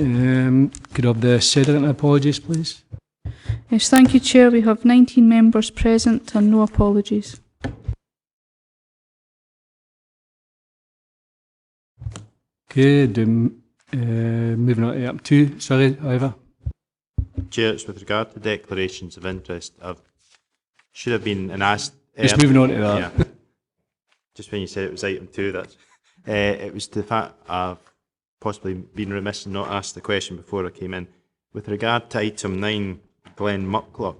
Could I have the Sederunt apologies, please? Yes, thank you, Chair. We have 19 members present and no apologies. Okay, moving on to item 2. Sorry, Ivor. Chair, it's with regard to declarations of interest. Should have been an asked. Just moving on to that. Yeah. Just when you said it was item 2, that's it was the fact I've possibly been remiss and not asked the question before I came in. With regard to item 9, Glenmuckloch,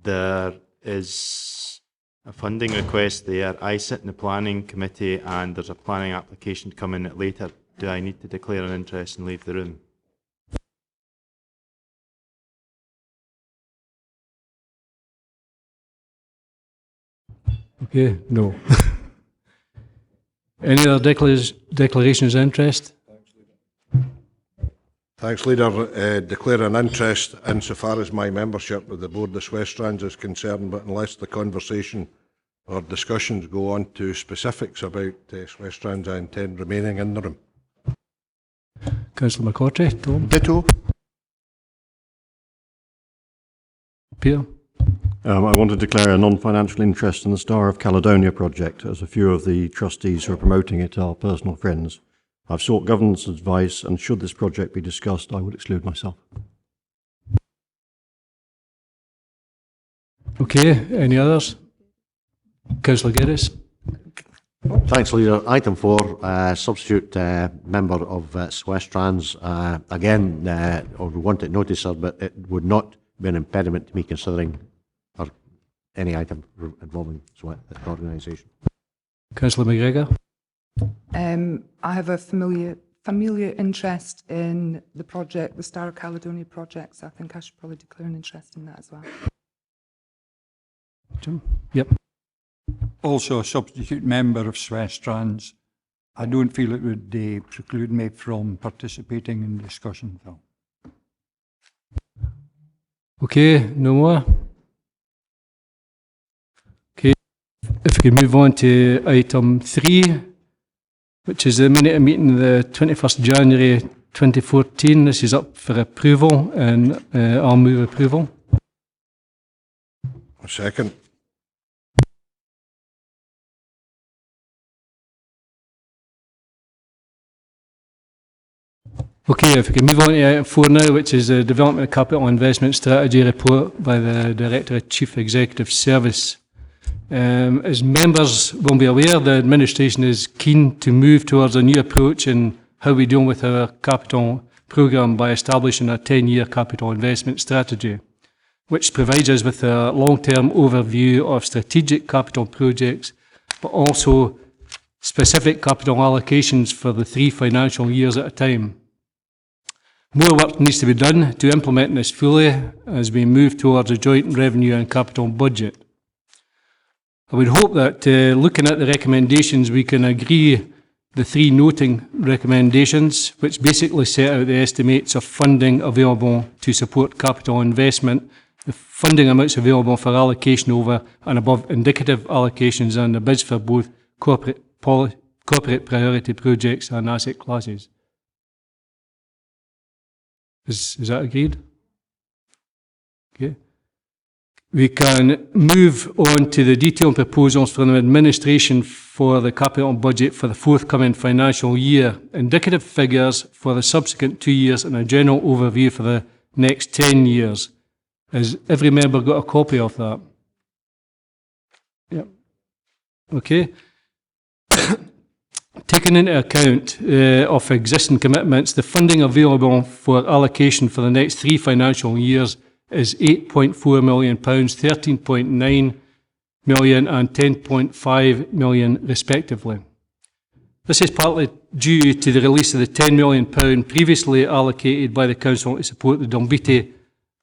there is a funding request there. I sit in the planning committee and there's a planning application to come in it later. Do I need to declare an interest and leave the room? Okay, no. Any other declarations of interest? Thanks, Leader. Declare an interest insofar as my membership of the Board of Swestrans is concerned, but unless the conversation or discussions go on to specifics about Swestrans, I intend remaining in the room. Councillor McCarthy, Tom? Ditto. Peter? I want to declare a non-financial interest in the Star of Caledonia project, as a few of the trustees who are promoting it are personal friends. I've sought governance advice, and should this project be discussed, I would exclude myself. Okay, any others? Councillor Geddes? Thanks, Leader. Item 4, substitute member of Swestrans. Again, we want it noticed, sir, but it would not be an impediment to me considering any item involving the organisation. Councillor McGregor? I have a familiar interest in the project, the Star of Caledonia project, so I think I should probably declare an interest in that as well. Jim? Yep. Also a substitute member of Swestrans. I don't feel it would preclude me from participating in discussion, though. Okay, no more? Okay, if we can move on to item 3, which is the minute of meeting the 21st January 2014. This is up for approval, and I'll move approval. A second. Okay, if we can move on to item 4 now, which is the Development of Capital Investment Strategy report by the Director of Chief Executive Service. As members will be aware, the administration is keen to move towards a new approach in how we deal with our capital programme by establishing a 10-year capital investment strategy, which provides us with a long-term overview of strategic capital projects, but also specific capital allocations for the 3 financial years at a time. More work needs to be done to implement this fully as we move towards a joint revenue and capital budget. I would hope that looking at the recommendations, we can agree the 3 noting recommendations, which basically set out the estimates of funding available to support capital investment, the funding amounts available for allocation over and above indicative allocations, and the bids for both corporate priority projects and asset classes. Is that agreed? Okay. We can move on to the detailed proposals from the administration for the capital budget for the forthcoming financial year, indicative figures for the subsequent 2 years, and a general overview for the next 10 years. Has every member got a copy of that? Yep. Okay. Taking into account of existing commitments, the funding available for allocation for the next 3 financial years is £8.4 million, £13.9 million and £10.5 million respectively. This is partly due to the release of the £10 million previously allocated by the Council to support the Dumfries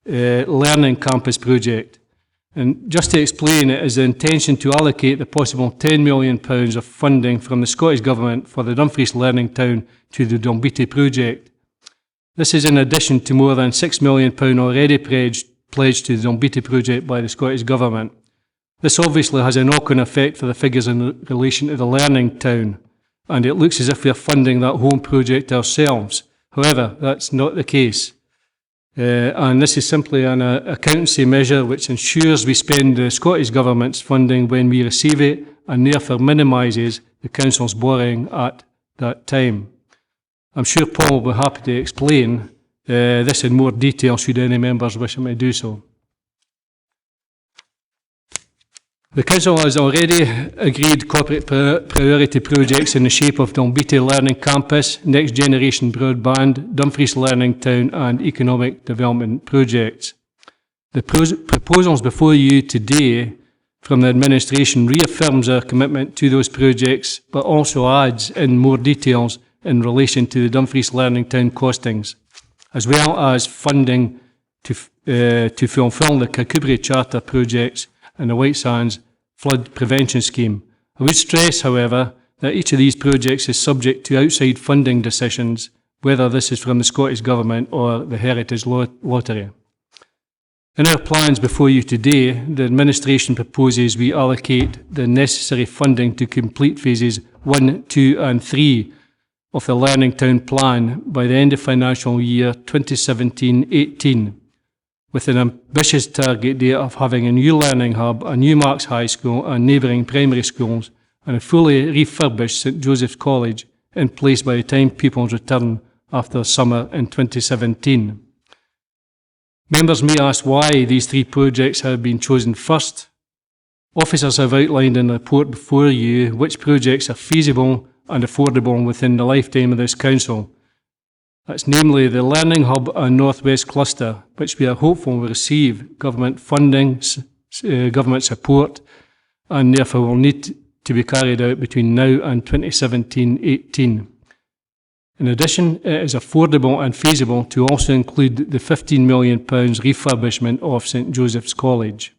Learning Campus project. And just to explain, it is the intention to allocate the possible £10 million of funding from the Scottish Government for the Dumfries Learning Town to the Dumfries project. This is in addition to more than £6 million already pledged to the Dumfries project by the Scottish Government. This obviously has a knock-on effect for the figures in relation to the Learning Town, and it looks as if we are funding that home project ourselves, However, that's not the case. And this is simply an accountancy measure which ensures we spend the Scottish Government's funding when we receive it and therefore minimises the Council's borrowing at that time. I'm sure Paul will be happy to explain this in more detail should any members wish him to do so. The Council has already agreed corporate priority projects in the shape of Dalbeattie Learning Campus, Next Generation Broadband, Dumfries Learning Town and Economic Development projects. The proposals before you today from the administration reaffirms our commitment to those projects, but also adds in more details in relation to the Dumfries Learning Town costings, as well as funding to fulfil the Kirkcudbright Charter projects and the White Sands Flood Prevention Scheme. I would stress, however, that each of these projects is subject to outside funding decisions, whether this is from the Scottish Government or the Heritage Lottery. In our plans before you today, the administration proposes we allocate the necessary funding to complete phases 1, 2 and 3 of the Learning Town Plan by the end of financial year 2017-18, with an ambitious target date of having a new learning hub, a new Marks High School and neighbouring primary schools, and a fully refurbished St Joseph's College in place by the time pupils return after the summer in 2017. Members may ask why these three projects have been chosen first. Officers have outlined in the report before you which projects are feasible and affordable within the lifetime of this Council. That's namely the Learning Hub and North West Cluster, which we are hopeful will receive government funding, government support, and therefore will need to be carried out between now and 2017-18. In addition, it is affordable and feasible to also include the £15 million refurbishment of St Joseph's College.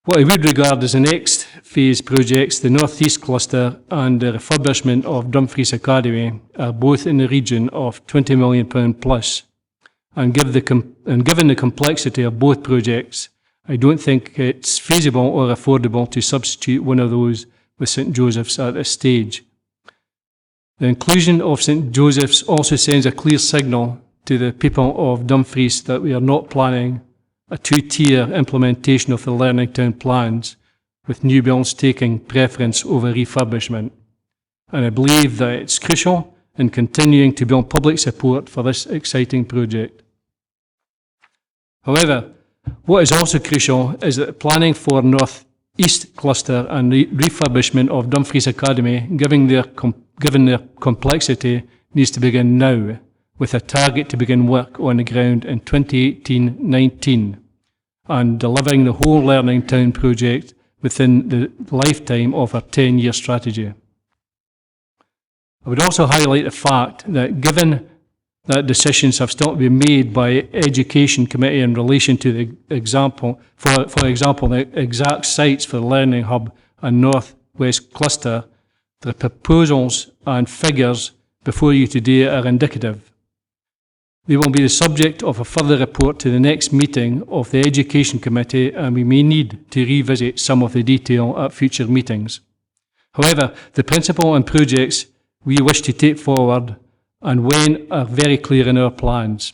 What I would regard as the next phase projects, the North East Cluster and the refurbishment of Dumfries Academy, are both in the region of £20 million plus. And given the complexity of both projects, I don't think it's feasible or affordable to substitute one of those with St Joseph's at this stage. The inclusion of St Joseph's also sends a clear signal to the people of Dumfries that we are not planning a two-tier implementation of the Learning Town plans, with new builds taking preference over refurbishment. And I believe that it's crucial in continuing to build public support for this exciting project. However, what is also crucial is that planning for North East Cluster and the refurbishment of Dumfries Academy, given their complexity, needs to begin now, with a target to begin work on the ground in 2018-19 and delivering the whole Learning Town project within the lifetime of our 10-year strategy. I would also highlight the fact that given that decisions have still to be made by Education Committee in relation to the example, for example, the exact sites for the Learning Hub and North West Cluster, the proposals and figures before you today are indicative. They will be the subject of a further report to the next meeting of the Education Committee, and we may need to revisit some of the detail at future meetings. However, the principle and projects we wish to take forward and when are very clear in our plans.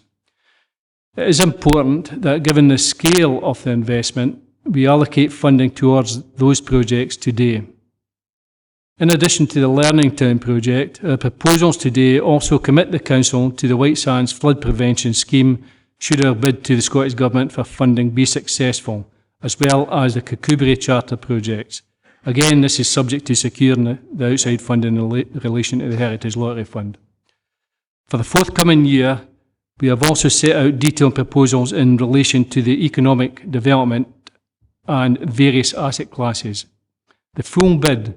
It is important that given the scale of the investment, we allocate funding towards those projects today. In addition to the Learning Town project, our proposals today also commit the Council to the White Sands Flood Prevention Scheme should our bid to the Scottish Government for funding be successful, as well as the Kirkcudbright Charter projects. Again, this is subject to securing the outside funding in relation to the Heritage Lottery Fund. For the forthcoming year, we have also set out detailed proposals in relation to the economic development and various asset classes. The full bid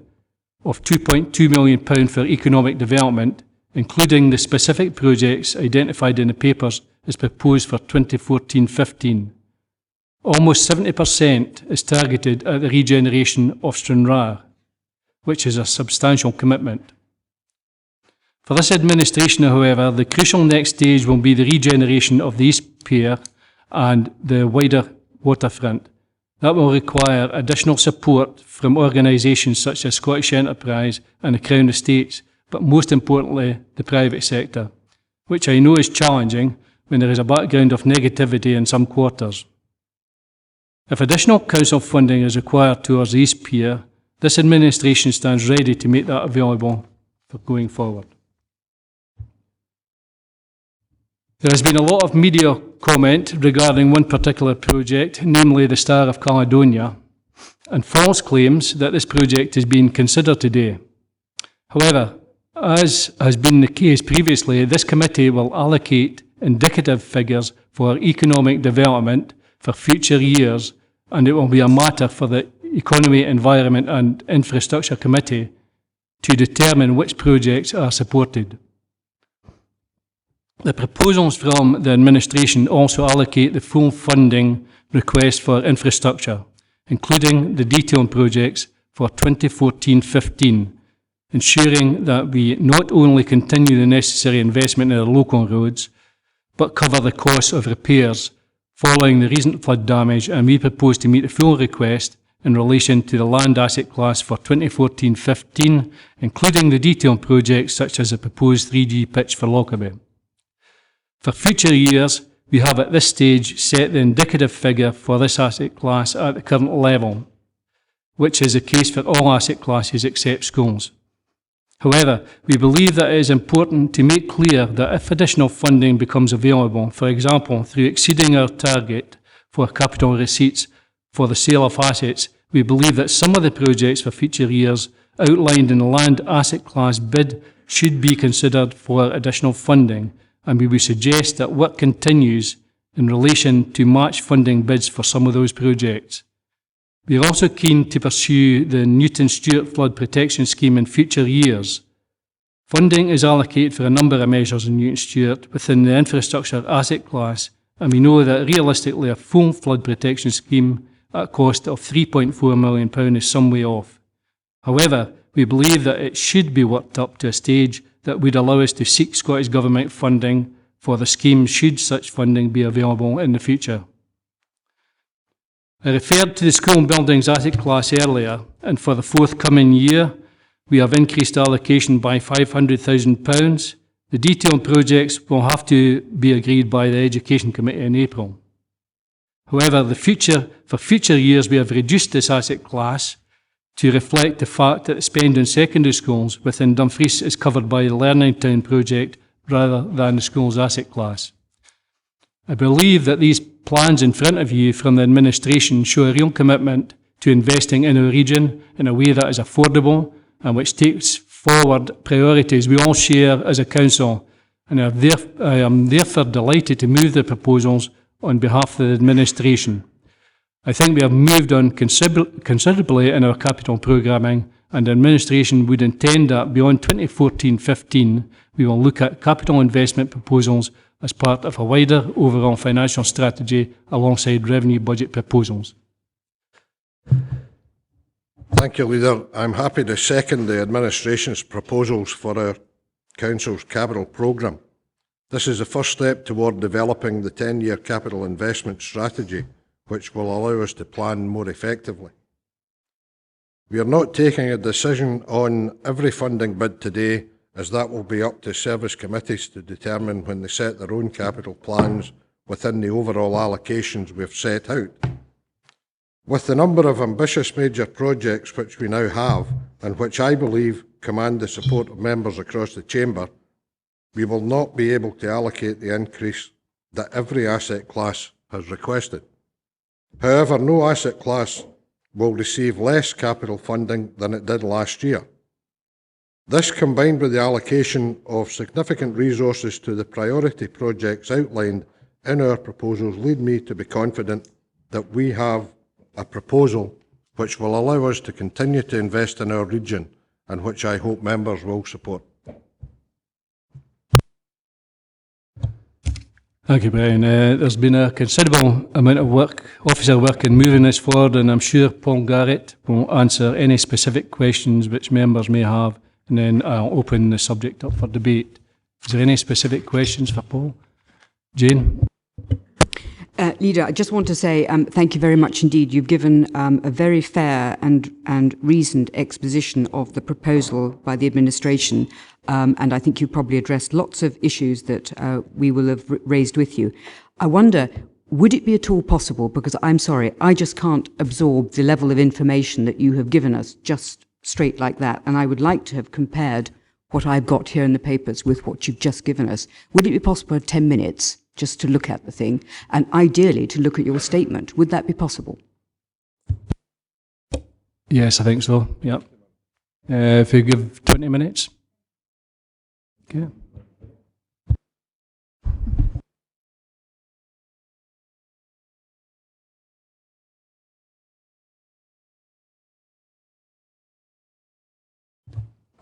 of £2.2 million for economic development, including the specific projects identified in the papers, is proposed for 2014-15. Almost 70% is targeted at the regeneration of Stranraer, which is a substantial commitment. For this administration, however, the crucial next stage will be the regeneration of the East Pier and the wider waterfront. That will require additional support from organisations such as Scottish Enterprise and the Crown Estates, but most importantly, the private sector, which I know is challenging when there is a background of negativity in some quarters. If additional council funding is required towards the East Pier, this administration stands ready to make that available for going forward. There has been a lot of media comment regarding one particular project, namely the Star of Caledonia, and false claims that this project is being considered today. However, as has been the case previously, this committee will allocate indicative figures for economic development for future years, and it will be a matter for the Economy, Environment and Infrastructure Committee to determine which projects are supported. The proposals from the administration also allocate the full funding request for infrastructure, including the detailed projects for 2014-15, ensuring that we not only continue the necessary investment in our local roads, but cover the costs of repairs following the recent flood damage, and we propose to meet the full request in relation to the land asset class for 2014-15, including the detailed projects such as the proposed 3G pitch for Lockerbie. For future years, we have at this stage set the indicative figure for this asset class at the current level, which is the case for all asset classes except schools. However, we believe that it is important to make clear that if additional funding becomes available, for example, through exceeding our target for capital receipts for the sale of assets, we believe that some of the projects for future years outlined in the land asset class bid should be considered for additional funding, and we would suggest that work continues in relation to match funding bids for some of those projects. We are also keen to pursue the Newton Stewart Flood Protection Scheme in future years. Funding is allocated for a number of measures in Newton Stewart within the infrastructure asset class, and we know that realistically a full flood protection scheme at a cost of £3.4 million is some way off. However, we believe that it should be worked up to a stage that would allow us to seek Scottish Government funding for the scheme should such funding be available in the future. I referred to the school buildings asset class earlier, and for the forthcoming year, we have increased allocation by £500,000. The detailed projects will have to be agreed by the Education Committee in April. However, for future years, we have reduced this asset class to reflect the fact that the spend on secondary schools within Dumfries is covered by the Learning Town project rather than the school's asset class. I believe that these plans in front of you from the administration show a real commitment to investing in our region in a way that is affordable and which takes forward priorities we all share as a council, and I am therefore delighted to move the proposals on behalf of the administration. I think we have moved on considerably in our capital programming, and the administration would intend that beyond 2014-15 we will look at capital investment proposals as part of a wider overall financial strategy alongside revenue budget proposals. Thank you, Leader. I'm happy to second the administration's proposals for our council's capital programme. This is the first step toward developing the 10-year capital investment strategy, which will allow us to plan more effectively. We are not taking a decision on every funding bid today, as that will be up to service committees to determine when they set their own capital plans within the overall allocations we have set out. With the number of ambitious major projects which we now have, and which I believe command the support of members across the chamber, we will not be able to allocate the increase that every asset class has requested. However, no asset class will receive less capital funding than it did last year. This, combined with the allocation of significant resources to the priority projects outlined in our proposals, lead me to be confident that we have a proposal which will allow us to continue to invest in our region and which I hope members will support. Thank you, Brian. There's been a considerable amount of officer work in moving this forward, and I'm sure Paul Garrett will answer any specific questions which members may have, and then I'll open the subject up for debate. Is there any specific questions for Paul? Jane? Leader, I just want to say thank you very much indeed. You've given a very fair and reasoned exposition of the proposal by the administration, and I think you probably addressed lots of issues that we will have raised with you. I wonder, would it be at all possible, because I'm sorry, I just can't absorb the level of information that you have given us just straight like that, and I would like to have compared what I've got here in the papers with what you've just given us. Would it be possible 10 minutes just to look at the thing, and ideally to look at your statement? Would that be possible? Yes, I think so, yeah. If you give 20 minutes. Okay.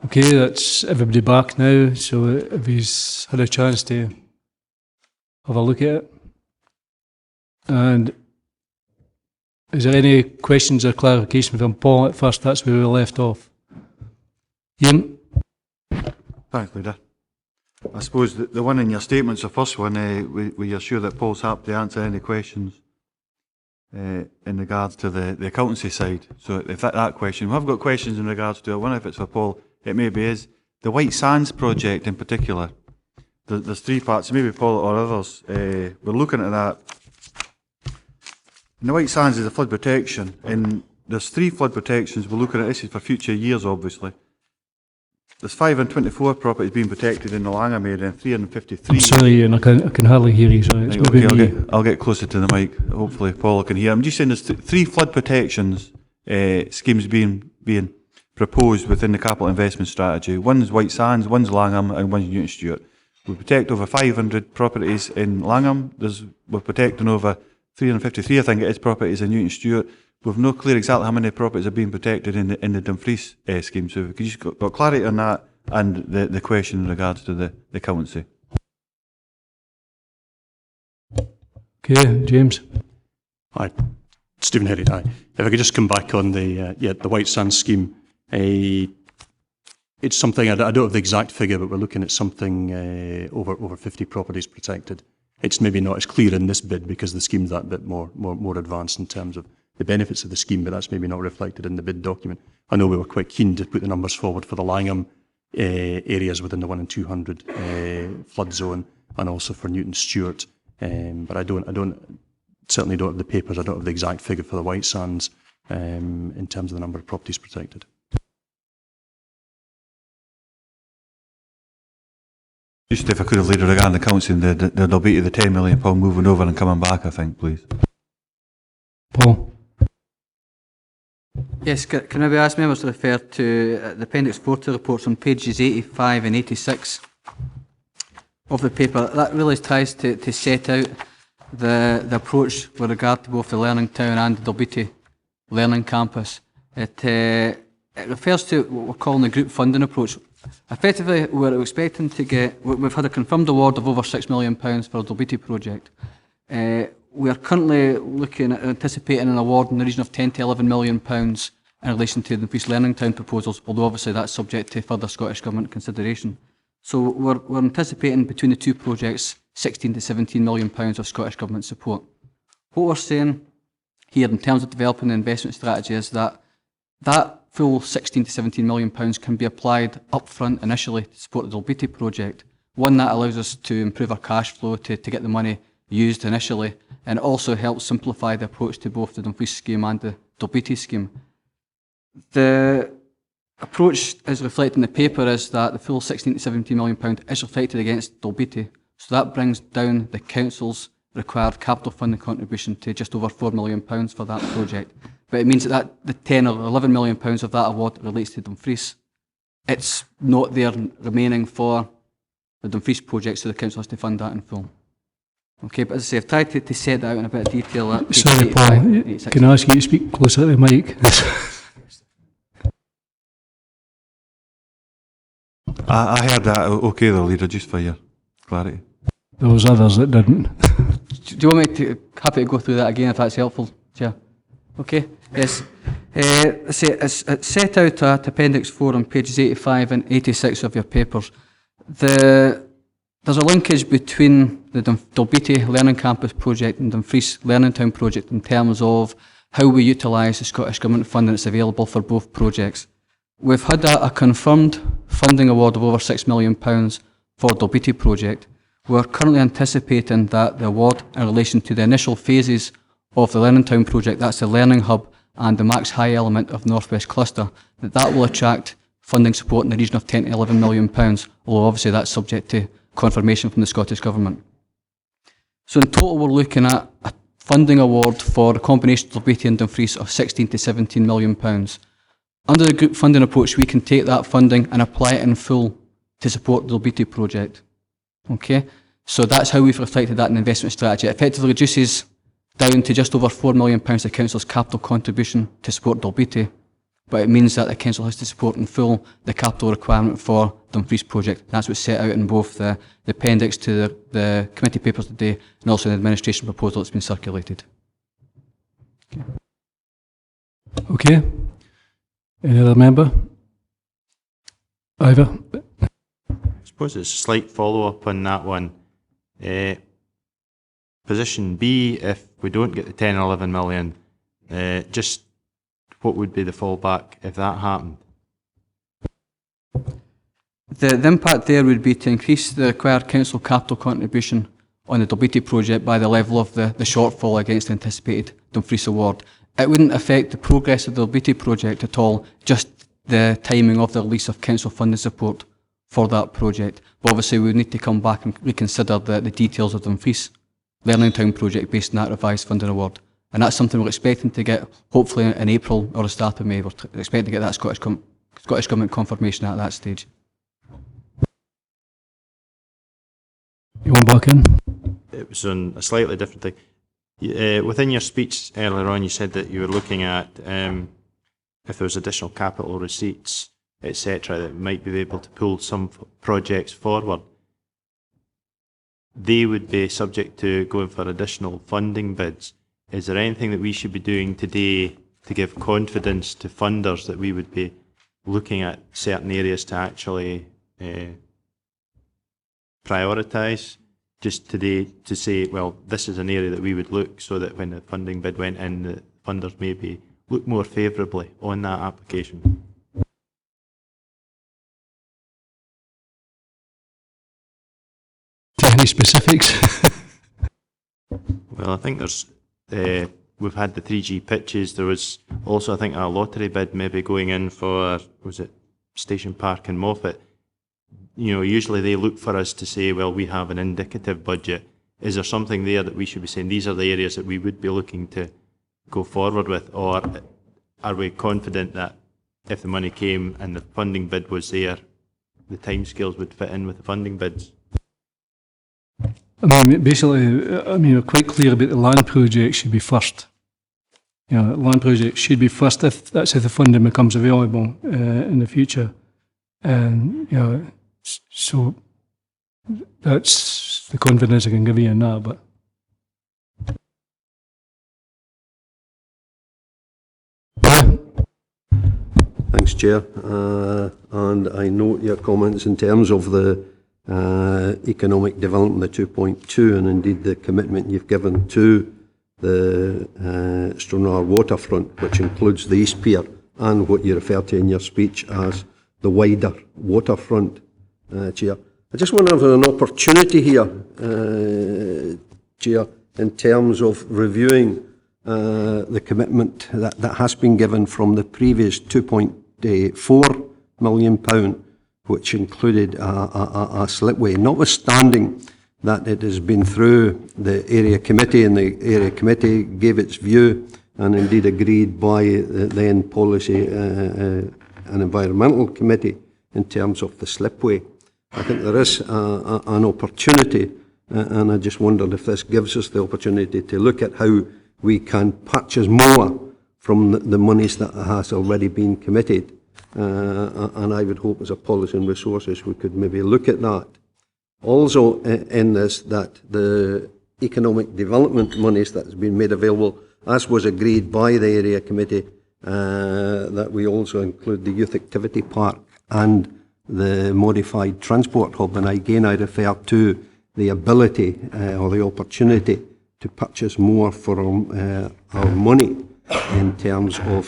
Okay, that's everybody back now, so if he's had a chance to have a look at it. And is there any questions or clarification from Paul at first? That's where we left off. Ian? Thanks, Leader. I suppose the one in your statement's the first one, where you're sure that Paul's happy to answer any questions in regards to the accountancy side. So if that question, we've got questions in regards to it. I wonder if it's for Paul. It maybe is. The White Sands project in particular, there's three parts, maybe Paul or others. We're looking at that. And the White Sands is a flood protection, and there's 3 flood protections. We're looking at this is for future years, obviously. There's 524 properties being protected in the Langham area and 353. I'm sorry, Ian, I can hardly hear you. Sorry, it's Right, maybe okay, me. I'll get closer to the mic. Hopefully Paul can hear. I'm just saying there's 3 flood protections schemes being proposed within the capital investment strategy. One's White Sands, one's Langham, and one's Newton Stewart. We protect over 500 properties in Langham. We're protecting over 353, I think it is, properties in Newton Stewart. We've no clear exactly how many properties are being protected in the Dumfries scheme. So if you just got clarity on that and the question in regards to the accountancy. Okay, James. Hi, Stephen Herriot. Hi. If I could just come back on the White Sands scheme. It's something, I don't have the exact figure, but we're looking at something over 50 properties protected. It's maybe not as clear in this bid because the scheme's that bit more advanced in terms of the benefits of the scheme, but that's maybe not reflected in the bid document. I know we were quite keen to put the numbers forward for the Langham areas within the 1 in 200 flood zone, and also for Newton Stewart. But I certainly don't have the papers. I don't have the exact figure for the White Sands in terms of the number of properties protected. Just if I could have later regarding the council, there'll be the £10 million moving over and coming back, I think, please. Paul? Yes, can I be asked members to refer to the Appendix 4 to the reports on pages 85 and 86 of the paper. That really tries to set out the approach with regard to both the Learning Town and the Dalbeattie Learning Campus. It refers to what we're calling the group funding approach. Effectively, we're expecting to get, we've had a confirmed award of over £6 million for the Dalbeattie project. We are currently looking at anticipating an award in the region of £10 to £11 million in relation to the Dumfries Learning Town proposals, although obviously that's subject to further Scottish Government consideration. So we're anticipating between the two projects £16 to £17 million of Scottish Government support. What we're saying here in terms of developing the investment strategy is that full £16 to £17 million can be applied upfront initially to support the Dalbeattie project. One, that allows us to improve our cash flow to get the money used initially, and it also helps simplify the approach to both the Dumfries scheme and the Dalbeattie scheme. The approach as reflected in the paper is that the full £16 to £17 million is reflected against Dalbeattie, so that brings down the council's required capital funding contribution to just over £4 million for that project. But it means that the £10 or £11 million of that award relates to Dumfries. It's not there remaining for the Dumfries project, so the council has to fund that in full. Okay, but as I say, I've tried to set that out in a bit of detail. Sorry, Paul, can I ask you to speak closer to the mic? I heard that okay though, Leader, just for your clarity. There was others that didn't. Do you want me to, happy to go through that again if that's helpful, Chair? Okay, yes. It's set out at Appendix 4 on pages 85 and 86 of your papers. There's a linkage between the Dalbeattie Learning Campus project and Dumfries Learning Town project in terms of how we utilise the Scottish Government funding that's available for both projects. We've had a confirmed funding award of over £6 million for the Dalbeattie project. We're currently anticipating that the award in relation to the initial phases of the Learning Town project, that's the Learning Hub and the Max High element of the North West Cluster, that will attract funding support in the region of £10 to £11 million, although obviously that's subject to confirmation from the Scottish Government. So in total we're looking at a funding award for a combination of Dalbeattie and Dumfries of £16 to £17 million. Under the group funding approach, we can take that funding and apply it in full to support the Dalbeattie project. Okay, so that's how we've reflected that in the investment strategy. It effectively reduces down to just over £4 million of Council's capital contribution to support Dalbeattie, but it means that the Council has to support in full the capital requirement for the Dumfries project. That's what's set out in both the appendix to the committee papers today and also the administration proposal that's been circulated. Okay. Any other member? Ivor? I suppose it's a slight follow-up on that one. Position B, if we don't get the 10 or 11 million, just what would be the fallback if that happened? The impact there would be to increase the required council capital contribution on the Dalbeattie project by the level of the shortfall against the anticipated Dumfries award. It wouldn't affect the progress of the Dalbeattie project at all, just the timing of the release of council funding support for that project. But obviously we would need to come back and reconsider the details of the Dumfries Learning Town project based on that revised funding award. And that's something we're expecting to get, hopefully in April or the start of May. We're expecting to get that Scottish Government confirmation at that stage. You want back in? It was on a slightly different thing. Within your speech earlier on, you said that you were looking at if there was additional capital receipts, etc., that might be able to pull some projects forward. They would be subject to going for additional funding bids. Is there anything that we should be doing today to give confidence to funders that we would be looking at certain areas to actually prioritise? Just today to say, well, this is an area that we would look, so that when the funding bid went in, the funders maybe look more favourably on that application. Any specifics? Well, I think there's, we've had the 3G pitches. There was also, I think, a lottery bid maybe going in for, was it Station Park in Moffat? You know, usually they look for us to say, well, we have an indicative budget. Is there something there that we should be saying, these are the areas that we would be looking to go forward with? Or are we confident that if the money came and the funding bid was there, the timescales would fit in with the funding bids? I mean, basically, we're quite clear about the land project should be first. You know, land project should be first if the funding becomes available in the future. And, you know, so that's the confidence I can give you in that. But thanks, Chair. And I note your comments in terms of the economic development, the 2.2, and indeed the commitment you've given to the Stranraer waterfront, which includes the East Pier and what you refer to in your speech as the wider waterfront, Chair. I just wonder if there's an opportunity here, Chair, in terms of reviewing the commitment that has been given from the previous £2.4 million, which included a slipway, notwithstanding that it has been through the area committee, and the area committee gave its view and indeed agreed by the then policy and environmental committee in terms of the slipway. I think there is an opportunity, and I just wondered if this gives us the opportunity to look at how we can purchase more from the monies that has already been committed. And I would hope as a policy and resources we could maybe look at that. Also in this, that the economic development monies that has been made available, as was agreed by the area committee, that we also include the youth activity park and the modified transport hub. And again, I refer to the ability or the opportunity to purchase more for our money in terms of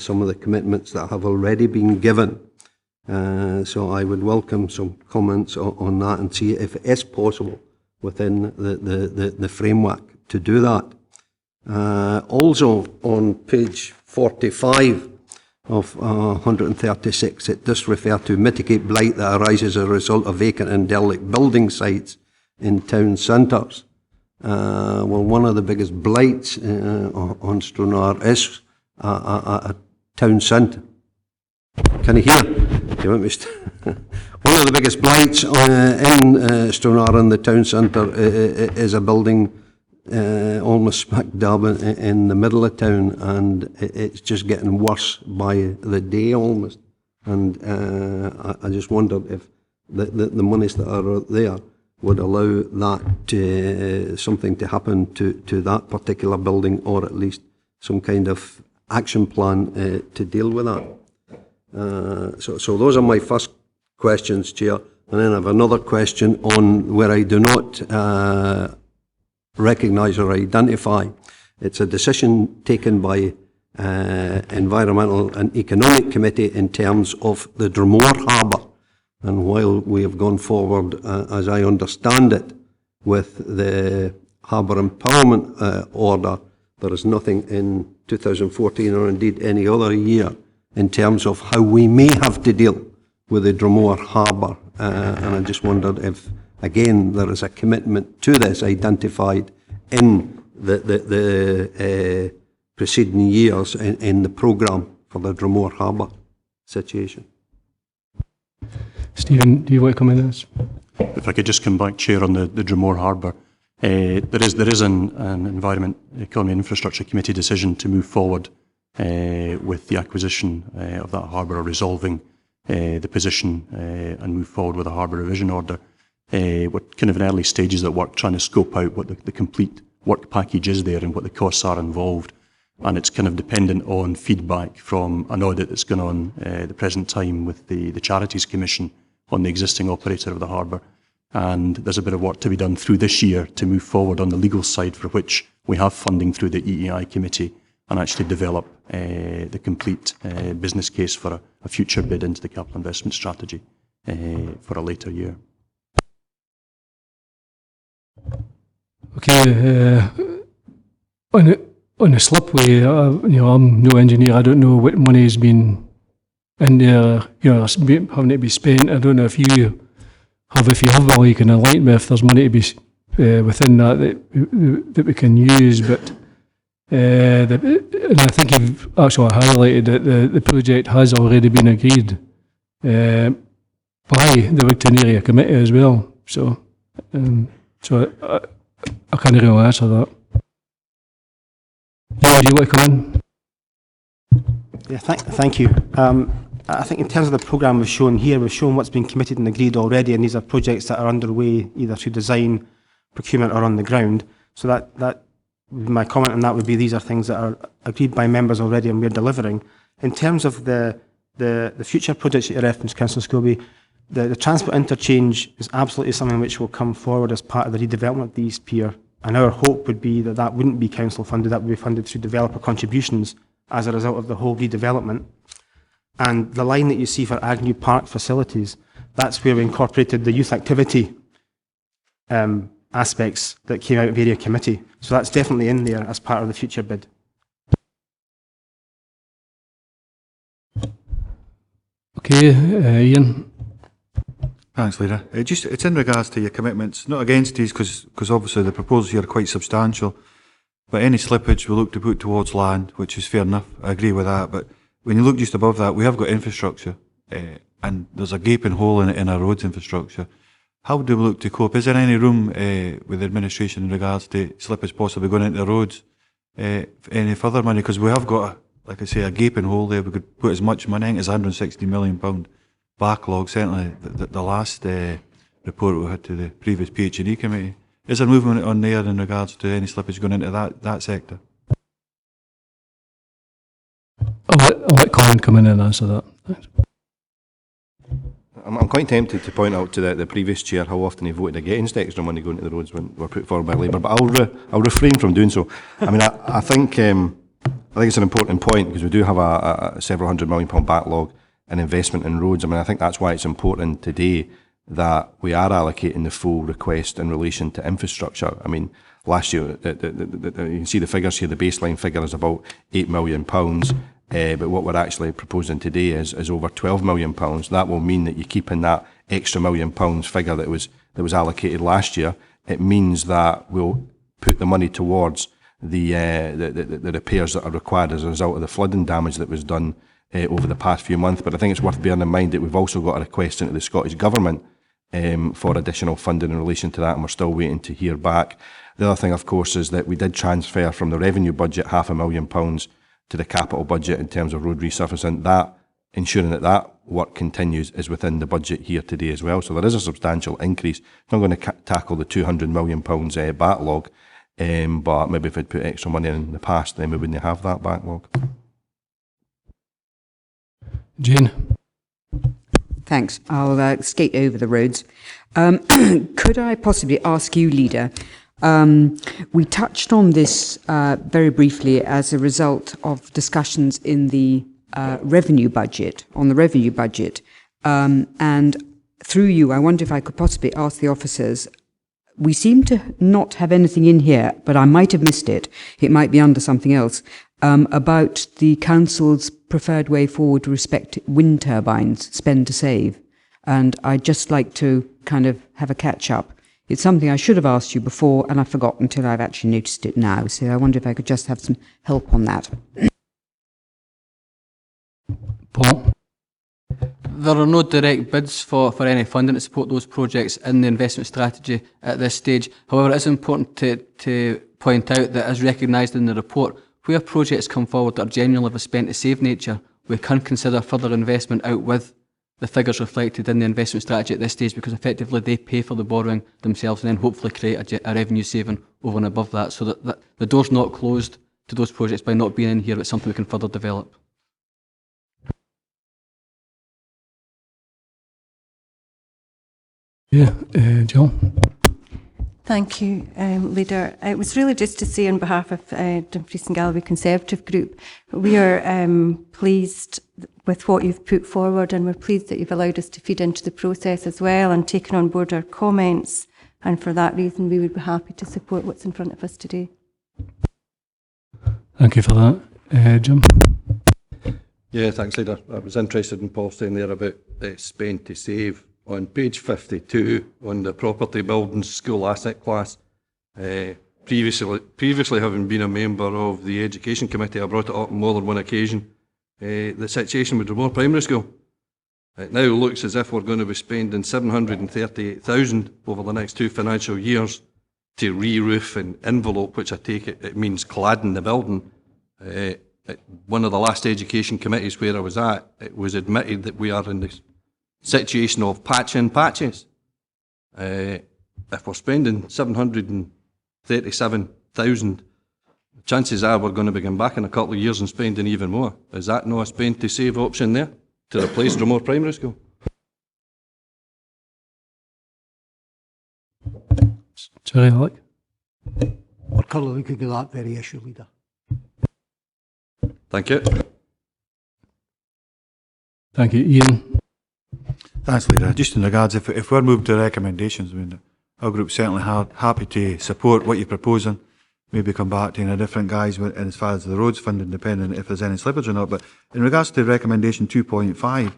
some of the commitments that have already been given. So I would welcome some comments on that and see if it is possible within the framework to do that. Also on page 45 of 136, it does refer to mitigate blight that arises as a result of vacant and derelict building sites in town centres. Well, one of the biggest blights on Stranraer is a town centre. Can you hear? Do you want me one of the biggest blights in Stranraer in the town centre is a building almost smack dab in the middle of town, and it's just getting worse by the day almost. And I just wondered if the monies that are there would allow that something to happen to that particular building, or at least some kind of action plan to deal with that. So those are my first questions, Chair. And then I have another question on where I do not recognise or identify. It's a decision taken by Environmental and Economic Committee in terms of the Drumore Harbour. And while we have gone forward, as I understand it, with the Harbour Empowerment Order, there is nothing in 2014 or indeed any other year in terms of how we may have to deal with the Drumore Harbour. And I just wondered if, again, there is a commitment to this identified in the preceding years in the programme for the Drumore Harbour situation. Stephen, do you want to come in this? If I could just come back, Chair, on the Drumore Harbour. There is an Environment, Economy and Infrastructure Committee decision to move forward with the acquisition of that harbour, or resolving the position and move forward with a harbour revision order. We're kind of in early stages of work, trying to scope out what the complete work package is there and what the costs are involved. And it's kind of dependent on feedback from an audit that's going on at the present time with the Charities Commission on the existing operator of the harbour. And there's a bit of work to be done through this year to move forward on the legal side, for which we have funding through the EEI committee, and actually develop the complete business case for a future bid into the capital investment strategy for a later year. Okay, on the slipway, I'm no engineer. I don't know what money has been in there, having to be spent. I don't know if you have, well, you can enlighten me if there's money to be within that we can use. But and I think you've actually highlighted that the project has already been agreed by the Wigton Area Committee as well. So I can't really answer that. Do you want to come in? Yeah, thank you. I think in terms of the programme we've shown here, we've shown what's been committed and agreed already, and these are projects that are underway either through design, procurement or on the ground. So that my comment on that would be these are things that are agreed by members already and we're delivering. In terms of the future projects that you referenced, Councillor Scobie, the transport interchange is absolutely something which will come forward as part of the redevelopment of the East Pier. And our hope would be that wouldn't be council funded, that would be funded through developer contributions as a result of the whole redevelopment. And the line that you see for Agnew Park facilities, that's where we incorporated the youth activity aspects that came out of area committee. So that's definitely in there as part of the future bid. Okay, Ian. Thanks, Leader. It's in regards to your commitments, not against these, because obviously the proposals here are quite substantial, but any slippage we look to put towards land, which is fair enough, I agree with that, but when you look just above that, we have got infrastructure, and there's a gaping hole in our roads infrastructure. How do we look to cope? Is there any room with the administration in regards to slippage possibly going into the roads? Any further money? Because we have got, like I say, a gaping hole there. We could put as much money, I think it's £160 million backlog, certainly the last report we had to the previous PH&E committee. Is there movement on there in regards to any slippage going into that sector? I'll let Colin come in and answer that. Thanks. I'm quite tempted to point out to the previous chair how often he voted against extra money going to the roads when were put forward by Labour, but I'll refrain from doing so. I mean, I think it's an important point because we do have a several £100 million backlog in investment in roads. I mean, I think that's why it's important today that we are allocating the full request in relation to infrastructure. I mean, last year, you can see the figures here, the baseline figure is about £8 million. But what we're actually proposing today is over £12 million. That will mean that you're keeping that extra £1 million figure that was allocated last year. It means that we'll put the money towards the repairs that are required as a result of the flooding damage that was done over the past few months. But I think it's worth bearing in mind that we've also got a request into the Scottish Government for additional funding in relation to that, and we're still waiting to hear back. The other thing, of course, is that we did transfer from the revenue budget £500,000 to the capital budget in terms of road resurfacing. That, ensuring that work continues, is within the budget here today as well. So there is a substantial increase. It's not going to tackle the £200 million backlog, but maybe if we'd put extra money in the past, then we wouldn't have that backlog. Jane. Thanks. I'll skate over the roads. Could I possibly ask you, Leader, we touched on this very briefly as a result of discussions in the revenue budget, and through you, I wonder if I could possibly ask the officers, we seem to not have anything in here, but I might have missed it, it might be under something else, about the Council's preferred way forward to respect wind turbines, spend to save. And I'd just like to kind of have a catch-up. It's something I should have asked you before, and I forgot until I've actually noticed it now. So I wonder if I could just have some help on that. Paul? There are no direct bids for any funding to support those projects in the investment strategy at this stage. However, it is important to point out that, as recognised in the report, where projects come forward that are genuinely of a spend to save nature, we can consider further investment out with the figures reflected in the investment strategy at this stage, because effectively they pay for the borrowing themselves and then hopefully create a revenue saving over and above that, so that the door's not closed to those projects by not being in here. It's something we can further develop. Yeah, John. Thank you, Leader. It was really just to say on behalf of Dumfries and Galloway Conservative Group, we are pleased with what you've put forward, and we're pleased that you've allowed us to feed into the process as well and taken on board our comments. And for that reason, we would be happy to support what's in front of us today. Thank you for that. Jim? Yeah, thanks, Leader. I was interested in Paul saying there about spend to save. On page 52, on the property buildings school asset class, previously having been a member of the Education Committee, I brought it up on more than one occasion, the situation with Dromore Primary School. It now looks as if we're going to be spending $738,000 over the next 2 financial years to re-roof and envelope, which I take it means cladding the building. One of the last education committees where I was at, it was admitted that we are in this situation of patching patches. If we're spending $737,000, chances are we're going to be going back in a couple of years and spending even more. Is that not a spend to save option there to replace Dromore Primary School? Sorry, Alec. We're currently looking at that very issue, Leader. Thank you. Thank you. Ian? Thanks, Leader. Just in regards, if we're moved to recommendations, I mean, our group's certainly happy to support what you're proposing. Maybe come back to in a different guise as far as the roads funding, depending if there's any slippage or not. But in regards to recommendation 2.5,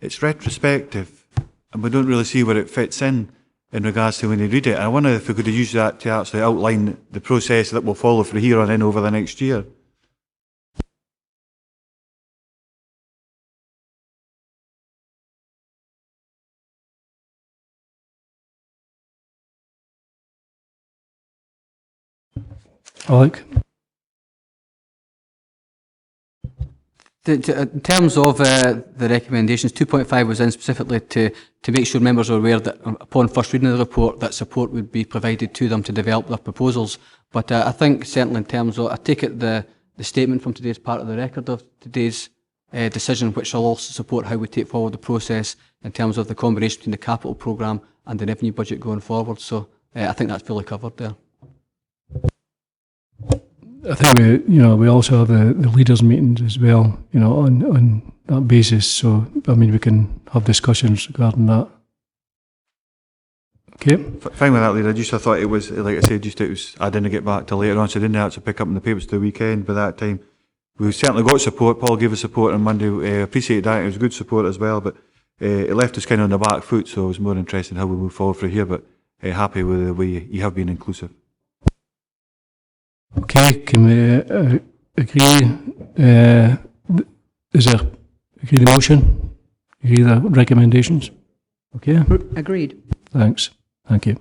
it's retrospective, and we don't really see where it fits in regards to when you read it. And I wonder if we could use that to actually outline the process that will follow from here on in over the next year. Alec? In terms of the recommendations, 2.5 was in specifically to make sure members are aware that upon first reading of the report that support would be provided to them to develop their proposals. But I think certainly in terms of, I take it the statement from today's part of the record of today's decision which will also support how we take forward the process in terms of the combination between the capital programme and the revenue budget going forward. So I think that's fully covered there. I think we also have the leaders' meetings as well, on that basis. So, I mean, we can have discussions regarding that. Okay. Fine with that, Leader. I thought it was, like I said, I didn't get back till later on, so I didn't have to pick up in the papers till the weekend. By that time, we certainly got support. Paul gave us support on Monday. Appreciate that. It was good support as well, but it left us kind of on the back foot, so I was more interested in how we move forward from here, but happy with the way you have been inclusive. Okay, can we agree? Is there agree the motion? Agree the recommendations? Okay. Agreed. Thanks. Thank you.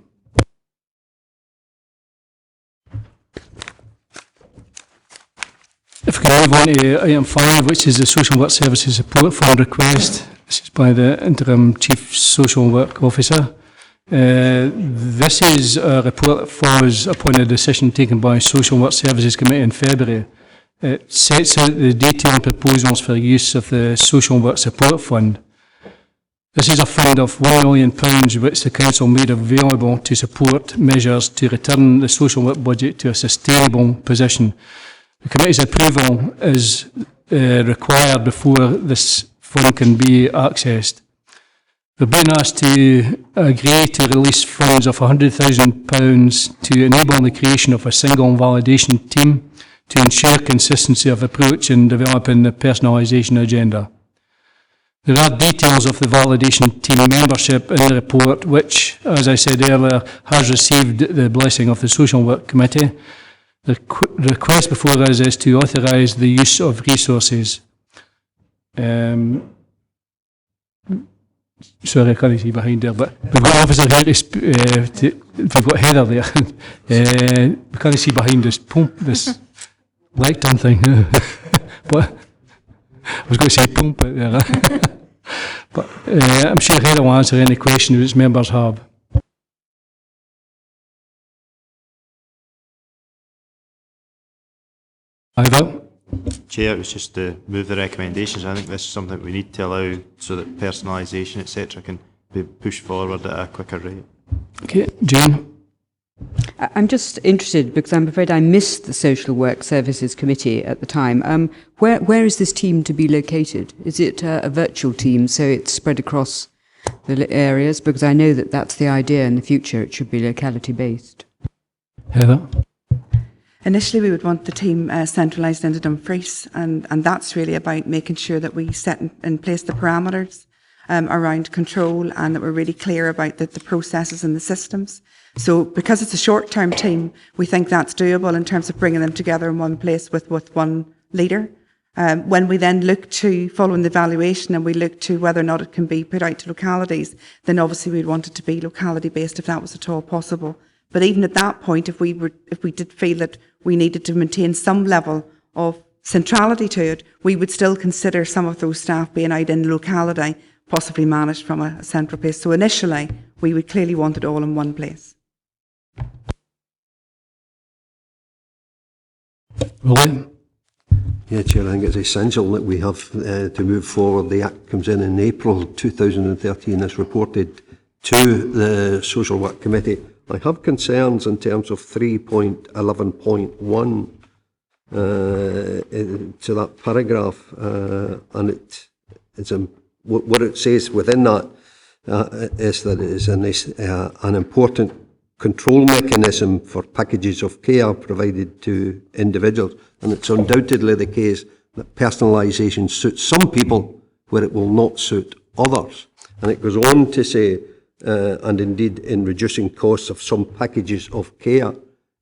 If we can move on to item 5, which is the Social Work Services Support Fund request. This is by the Interim Chief Social Work Officer. This is a report that follows upon a decision taken by Social Work Services Committee in February. It sets out the detailed proposals for use of the Social Work Support Fund. This is a fund of £1 million which the Council made available to support measures to return the social work budget to a sustainable position. The Committee's approval is required before this fund can be accessed. We've been asked to agree to release funds of £100,000 to enable the creation of a single validation team to ensure consistency of approach in developing the personalisation agenda. There are details of the validation team membership in the report, which, as I said earlier, has received the blessing of the Social Work Committee. The request before us is to authorise the use of resources. Sorry, I can't see behind there, but we've got officer here we've got Heather there. We can't see behind this lectern thing. But I was going to say pump it there. But I'm sure Heather will answer any questions which members have. Either. Chair, it was just to move the recommendations. I think this is something we need to allow so that personalisation, etc., can be pushed forward at a quicker rate. Okay, Jane. I'm just interested, because I'm afraid I missed the Social Work Services Committee at the time. Where is this team to be located? Is it a virtual team, so it's spread across the areas? Because I know that that's the idea in the future, it should be locality-based. Heather? Initially, we would want the team centralised into Dumfries, and that's really about making sure that we set in place the parameters around control, and that we're really clear about the processes and the systems. So because it's a short-term team, we think that's doable in terms of bringing them together in one place with one leader. When we then look to, following the evaluation, and we look to whether or not it can be put out to localities, then obviously we'd want it to be locality-based if that was at all possible. But even at that point, if we did feel that we needed to maintain some level of centrality to it, we would still consider some of those staff being out in the locality, possibly managed from a central place. So initially, we would clearly want it all in one place. William? Yeah, Chair, I think it's essential that we have to move forward. The Act comes in April 2013, as reported to the Social Work Committee. I have concerns in terms of 3.11.1 to that paragraph, and what it says within that is that it is an important control mechanism for packages of care provided to individuals, and it's undoubtedly the case that personalisation suits some people where it will not suit others. And it goes on to say, and indeed in reducing costs of some packages of care,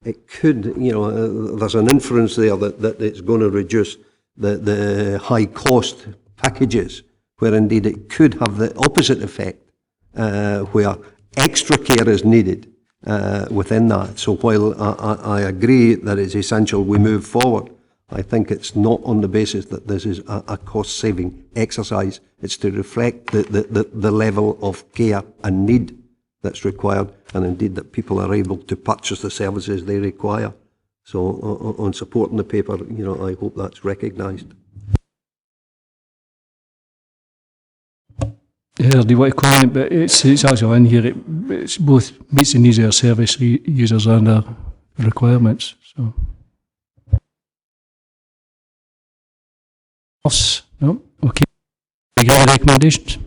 it could, there's an inference there that it's going to reduce the high cost packages, where indeed it could have the opposite effect, where extra care is needed within that. So while I agree that it's essential we move forward, I think it's not on the basis that this is a cost-saving exercise. It's to reflect the level of care and need that's required, and indeed that people are able to purchase the services they require. So on supporting the paper, I hope that's recognised. heard you want to comment, but it's actually in here. It's both meets the needs of our service users and our requirements. So, else? No. Okay. Any other recommendations?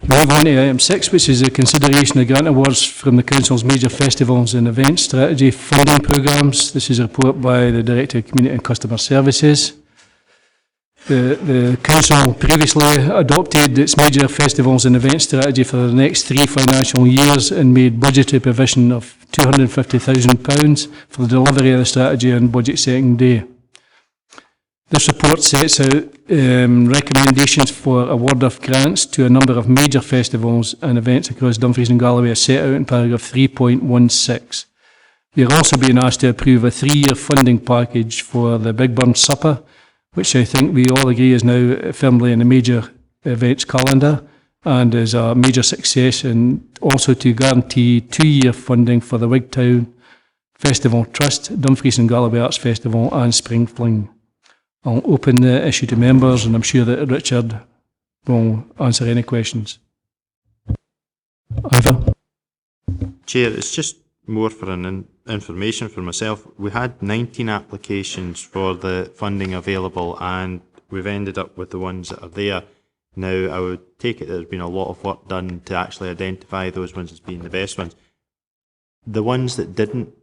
Move on to item 6, which is a consideration of grant awards from the Council's major festivals and event strategy funding programmes. This is a report by the Director of Community and Customer Services. The Council previously adopted its major festivals and event strategy for the next 3 financial years and made budgetary provision of £250,000 for the delivery of the strategy on budget setting day. This report sets out recommendations for award of grants to a number of major festivals and events across Dumfries and Galloway as set out in paragraph 3.16. We are also being asked to approve a 3-year funding package for the Big Burn Supper, which I think we all agree is now firmly in the major events calendar and is a major success, and also to guarantee 2-year funding for the Wigtown Festival Trust, Dumfries and Galloway Arts Festival and Spring Fling. I'll open the issue to members, and I'm sure that Richard will answer any questions. Ivor? Chair, it's just more for an information for myself. We had 19 applications for the funding available, and we've ended up with the ones that are there. Now, I would take it that there's been a lot of work done to actually identify those ones as being the best ones. The ones that didn't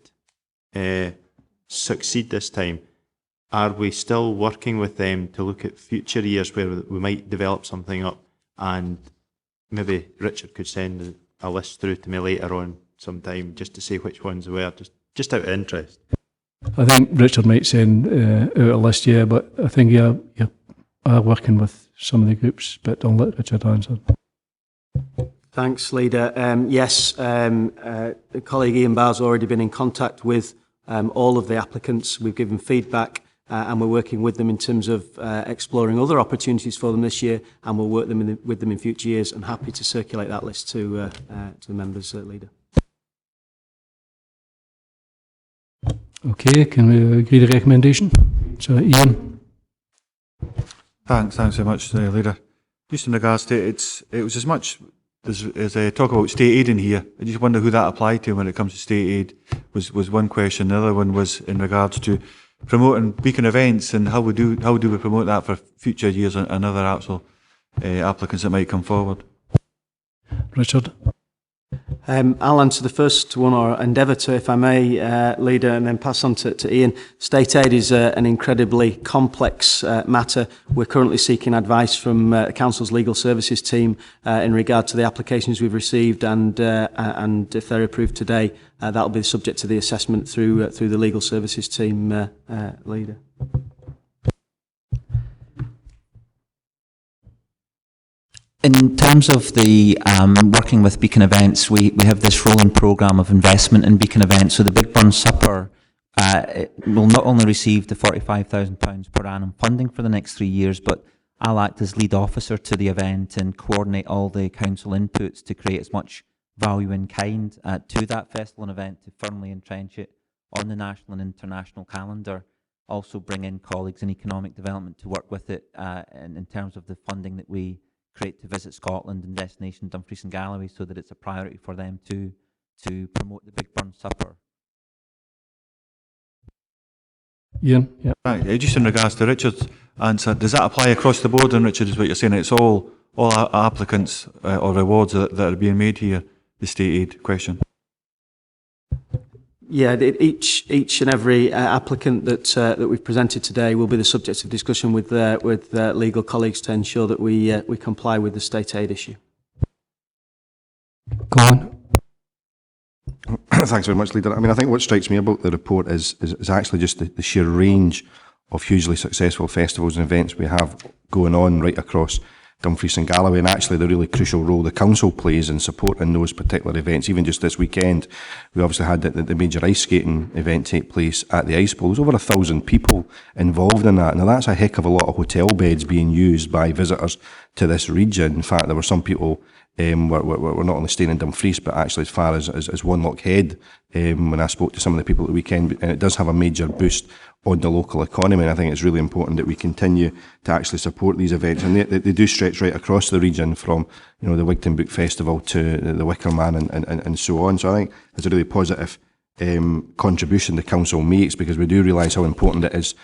succeed this time, are we still working with them to look at future years where we might develop something up, and maybe Richard could send a list through to me later on sometime just to say which ones were, just out of interest? I think Richard might send out a list, yeah, but I think you are working with some of the groups, but I'll let Richard answer. Thanks, Leader. Yes, colleague Ian Barr's already been in contact with all of the applicants. We've given feedback and we're working with them in terms of exploring other opportunities for them this year, and we'll work with them in future years. I'm happy to circulate that list to the members, Leader. Okay, can we agree the recommendation? So, Ian? Thanks very much, Leader. Just in regards to it was as much as talk about state aid in here. I just wonder who that applied to when it comes to state aid was one question. The other one was in regards to promoting beacon events, and how do we promote that for future years and other actual applicants that might come forward. Richard? I'll answer the first one, or endeavour to, if I may, Leader, and then pass on to Ian. State aid is an incredibly complex matter. We're currently seeking advice from the Council's legal services team in regard to the applications we've received, and if they're approved today, that'll be subject to the assessment through the legal services team, Leader. In terms of the working with beacon events, we have this rolling programme of investment in beacon events. So the Big Burn Supper will not only receive the £45,000 per annum funding for the next 3 years, but I'll act as lead officer to the event and coordinate all the council inputs to create as much value in kind to that festival and event to firmly entrench it on the national and international calendar. Also bring in colleagues in economic development to work with it in terms of the funding that we create to Visit Scotland and Destination Dumfries and Galloway, so that it's a priority for them to promote the Big Burn Supper. Ian? Yeah. Right, just in regards to Richard's answer, does that apply across the board? And Richard, is what you're saying, it's all applicants or rewards that are being made here, the state aid question? Yeah, each and every applicant that we've presented today will be the subject of discussion with legal colleagues to ensure that we comply with the state aid issue. Go on. Thanks very much, Leader. I mean, I think what strikes me about the report is actually just the sheer range of hugely successful festivals and events we have going on right across Dumfries and Galloway, and actually the really crucial role the council plays in supporting those particular events. Even just this weekend, we obviously had the major ice skating event take place at the Ice Bowl. There's over 1,000 people involved in that. Now that's a heck of a lot of hotel beds being used by visitors to this region. In fact, there were some people we're not only staying in Dumfries, but actually as far as Windfarm Head, when I spoke to some of the people at the weekend, and it does have a major boost on the local economy. And I think it's really important that we continue to actually support these events, and they do stretch right across the region, from the Wigton Book Festival to the Wicker Man and so on. So I think it's a really positive contribution the council makes, because we do realise how important it is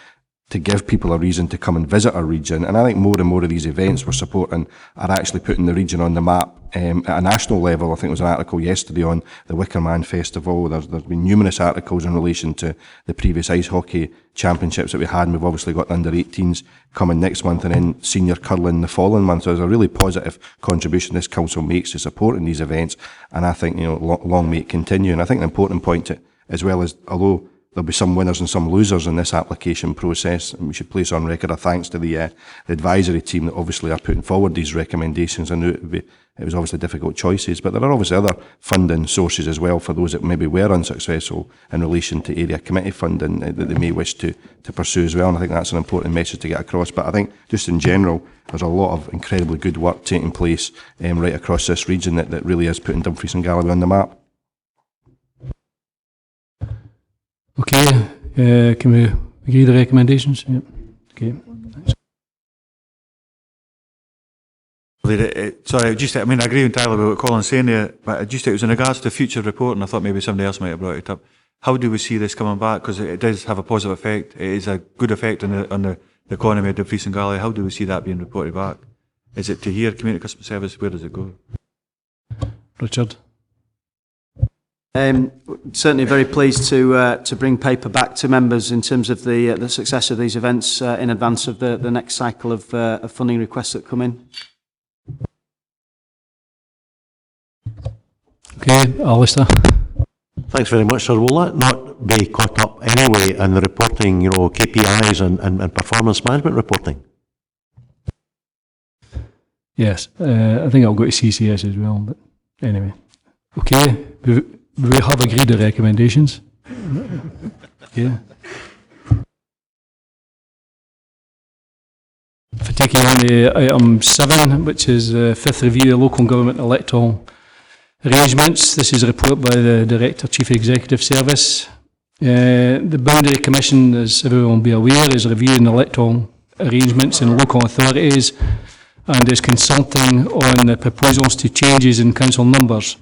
to give people a reason to come and visit our region. And I think more and more of these events we're supporting are actually putting the region on the map at a national level. I think there was an article yesterday on the Wicker Man Festival. There's been numerous articles in relation to the previous ice hockey championships that we had, and we've obviously got the under-18s coming next month, and then senior curling the following month. So there's a really positive contribution this council makes to supporting these events, and I think long may it continue. And I think an important point as well is, although there'll be some winners and some losers in this application process, and we should place on record a thanks to the advisory team that obviously are putting forward these recommendations. I knew it was obviously difficult choices, but there are obviously other funding sources as well for those that maybe were unsuccessful in relation to area committee funding that they may wish to pursue as well. And I think that's an important message to get across. But I think just in general, there's a lot of incredibly good work taking place right across this region that really is putting Dumfries and Galloway on the map. Okay, can we agree the recommendations? Yep. Okay. Sorry, I agree entirely with what Colin's saying there, but it was in regards to future report, and I thought maybe somebody else might have brought it up. How do we see this coming back? Because it does have a positive effect. It is a good effect on the economy of Dumfries and Galloway. How do we see that being reported back? Is it to here, community customer service? Where does it go? Richard? Certainly very pleased to bring paper back to members in terms of the success of these events in advance of the next cycle of funding requests that come in. Okay, Alistair. Thanks very much, sir. Will that not be caught up anyway in the reporting, KPIs and performance management reporting? Yes, I think I'll go to CCS as well, but anyway. Okay, we have agreed the recommendations. Yeah. For taking on the item 7, which is the 5th review of local government electoral arrangements. This is a report by the Director Chief Executive Service. The Boundary Commission, as everyone will be aware, is reviewing electoral arrangements in local authorities and is consulting on the proposals to changes in council numbers.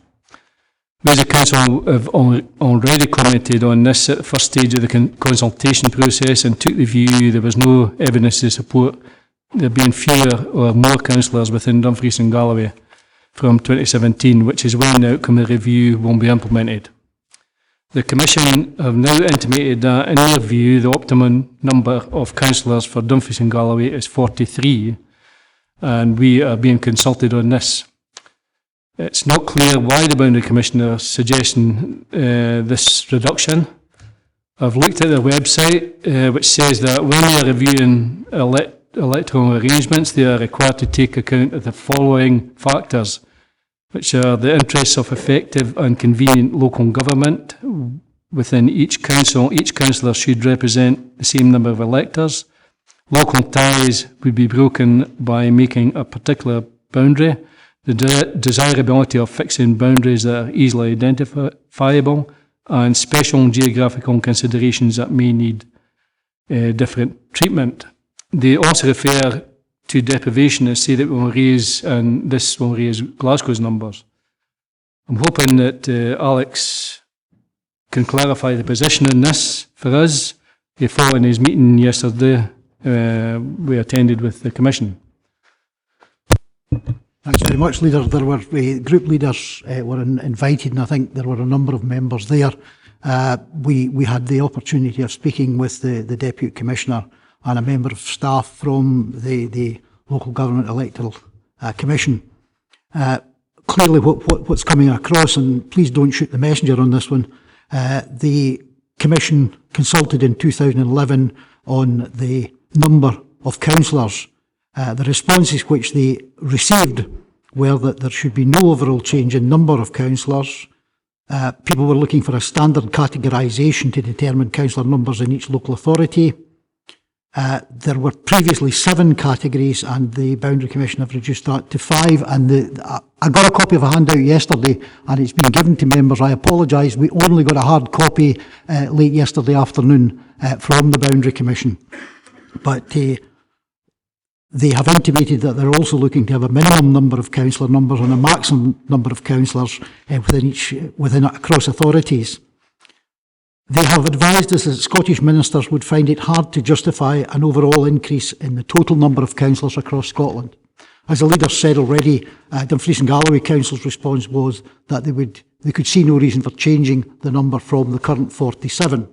We as a council have already commented on this at the first stage of the consultation process and took the view there was no evidence to support there being fewer or more councillors within Dumfries and Galloway from 2017, which is when the outcome of the review will be implemented. The Commission have now intimated that, in their view, the optimum number of councillors for Dumfries and Galloway is 43, and we are being consulted on this. It's not clear why the Boundary Commission are suggesting this reduction. I've looked at their website, which says that when they are reviewing electoral arrangements, they are required to take account of the following factors, which are the interests of effective and convenient local government within each council. Each councillor should represent the same number of electors. Local ties would be broken by making a particular boundary. The desirability of fixing boundaries that are easily identifiable, and special geographical considerations that may need different treatment. They also refer to deprivation and say that this will raise Glasgow's numbers. I'm hoping that Alex can clarify the position on this for us. Following his meeting yesterday, we attended with the Commission. Thanks very much, Leader. There were group leaders were invited, and I think there were a number of members there. We had the opportunity of speaking with the Deputy Commissioner and a member of staff from the Local Government Electoral Commission. Clearly what's coming across, and please don't shoot the messenger on this one, the Commission consulted in 2011 on the number of councillors. The responses which they received were that there should be no overall change in number of councillors. People were looking for a standard categorisation to determine councillor numbers in each local authority. There were previously 7 categories, and the Boundary Commission have reduced that to 5, and I got a copy of a handout yesterday and it's been given to members. I apologise, we only got a hard copy late yesterday afternoon from the Boundary Commission. But they have intimated that they're also looking to have a minimum number of councillor numbers and a maximum number of councillors within across authorities. They have advised us that Scottish ministers would find it hard to justify an overall increase in the total number of councillors across Scotland. As the leader said already, Dumfries and Galloway Council's response was that they could see no reason for changing the number from the current 47.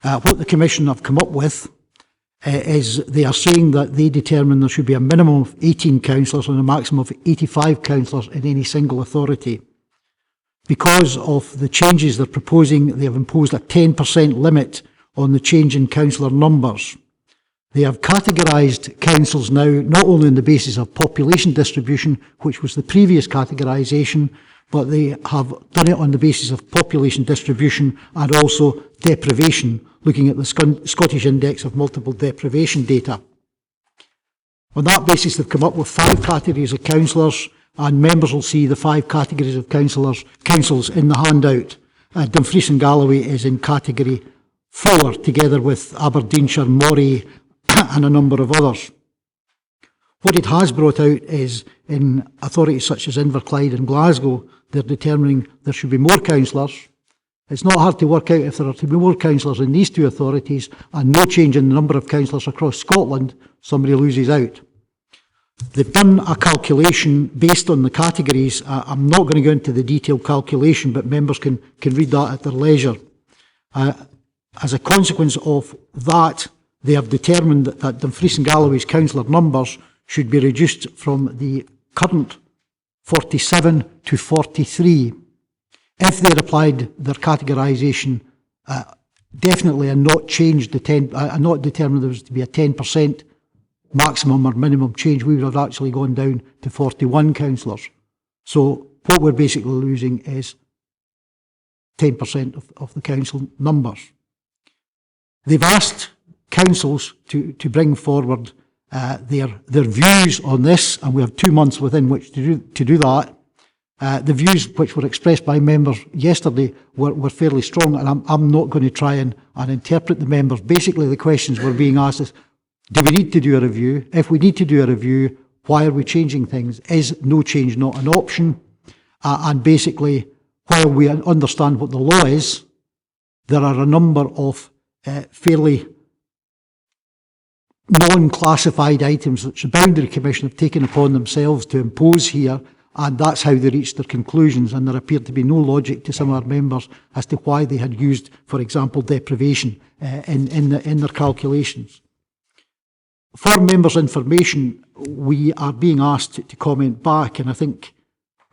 What the Commission have come up with is they are saying that they determine there should be a minimum of 18 councillors and a maximum of 85 councillors in any single authority. Because of the changes they're proposing, they have imposed a 10% limit on the change in councillor numbers. They have categorised councils now not only on the basis of population distribution, which was the previous categorisation, but they have done it on the basis of population distribution and also deprivation, looking at the Scottish Index of Multiple Deprivation data. On that basis, they've come up with 5 categories of councillors, and members will see the 5 categories of councils in the handout. Dumfries and Galloway is in category 4, together with Aberdeenshire, Moray, and a number of others. What it has brought out is, in authorities such as Inverclyde and Glasgow, they're determining there should be more councillors. It's not hard to work out if there are to be more councillors in these 2 authorities and no change in the number of councillors across Scotland, somebody loses out. They've done a calculation based on the categories. I'm not going to go into the detailed calculation, but members can read that at their leisure. As a consequence of that, they have determined that Dumfries and Galloway's councillor numbers should be reduced from the current 47 to 43. If they had applied their categorisation definitely and not changed not determined there was to be a 10% maximum or minimum change, we would have actually gone down to 41 councillors. So what we're basically losing is 10% of the council numbers. They've asked councils to bring forward their views on this, and we have 2 months within which to do that. The views which were expressed by members yesterday were fairly strong, and I'm not going to try and interpret the members. Basically, the questions were being asked is, do we need to do a review? If we need to do a review, why are we changing things? Is no change not an option? And basically, while we understand what the law is, there are a number of fairly non-classified items which the Boundary Commission have taken upon themselves to impose here, and that's how they reached their conclusions, and there appeared to be no logic to some of our members as to why they had used, for example, deprivation in their calculations. For members' information, we are being asked to comment back, and I think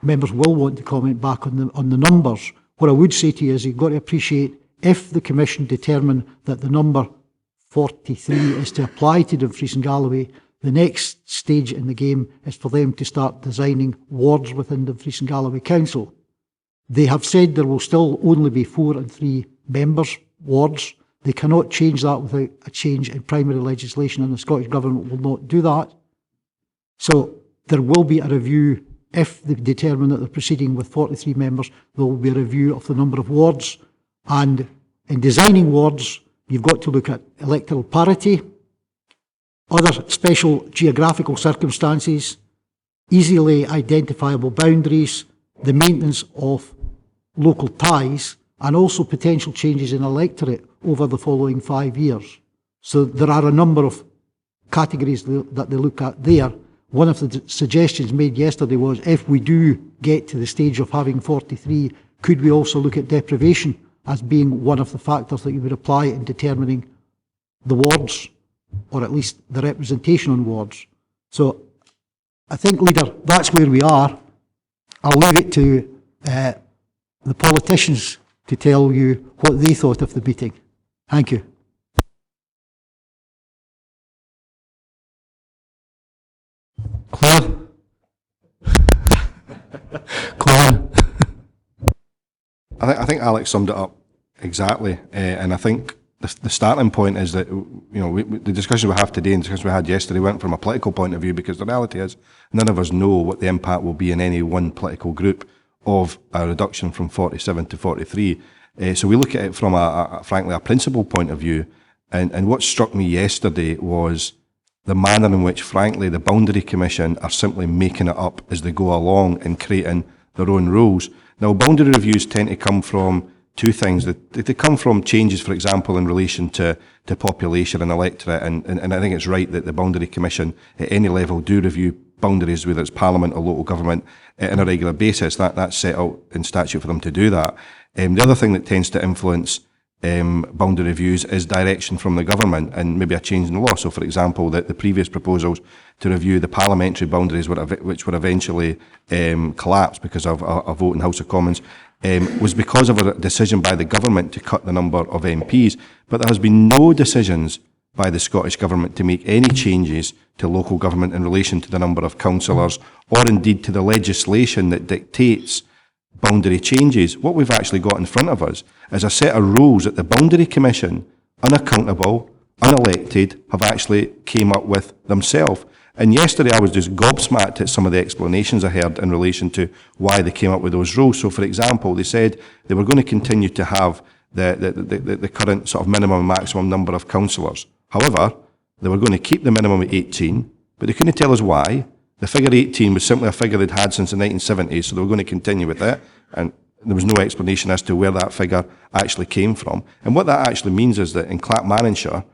members will want to comment back on the numbers. What I would say to you is you've got to appreciate, if the Commission determine that the number 43 is to apply to Dumfries and Galloway, the next stage in the game is for them to start designing wards within Dumfries and Galloway Council. They have said there will still only be 4 and 3 members' wards. They cannot change that without a change in primary legislation, and the Scottish Government will not do that. So there will be a review. If they determine that they're proceeding with 43 members, there will be a review of the number of wards. And in designing wards, you've got to look at electoral parity, other special geographical circumstances, easily identifiable boundaries, the maintenance of local ties, and also potential changes in electorate over the following 5 years. So there are a number of categories that they look at there. One of the suggestions made yesterday was, if we do get to the stage of having 43, could we also look at deprivation as being one of the factors that you would apply in determining the wards, or at least the representation on wards. So I think, Leader, that's where we are. I'll leave it to the politicians to tell you what they thought of the meeting. Thank you. Claire? Claire? I think Alex summed it up exactly, and I think the starting point is that, the discussion we have today and the discussion we had yesterday went from a political point of view, because the reality is none of us know what the impact will be in any one political group of a reduction from 47 to 43. So we look at it from frankly, a principle point of view. And what struck me yesterday was the manner in which, frankly, the Boundary Commission are simply making it up as they go along and creating their own rules. Now, boundary reviews tend to come from two things. They come from changes, for example, in relation to population and electorate, and I think it's right that the Boundary Commission at any level do review boundaries, whether it's Parliament or local government, on a regular basis. That's set out in statute for them to do that. The other thing that tends to influence boundary reviews is direction from the government and maybe a change in the law. So, for example, the previous proposals to review the parliamentary boundaries, which were eventually collapsed because of a vote in House of Commons, was because of a decision by the government to cut the number of MPs. But there has been no decisions by the Scottish Government to make any changes to local government in relation to the number of councillors, or indeed to the legislation that dictates boundary changes. What we've actually got in front of us is a set of rules that the Boundary Commission, unaccountable, unelected, have actually came up with themselves. And yesterday I was just gobsmacked at some of the explanations I heard in relation to why they came up with those rules. So, for example, they said they were going to continue to have the current sort of minimum and maximum number of councillors. However, they were going to keep the minimum at 18, but they couldn't tell us why. The figure 18 was simply a figure they'd had since the 1970s, so they were going to continue with it, and there was no explanation as to where that figure actually came from. And what that actually means is that in Clackmannanshire,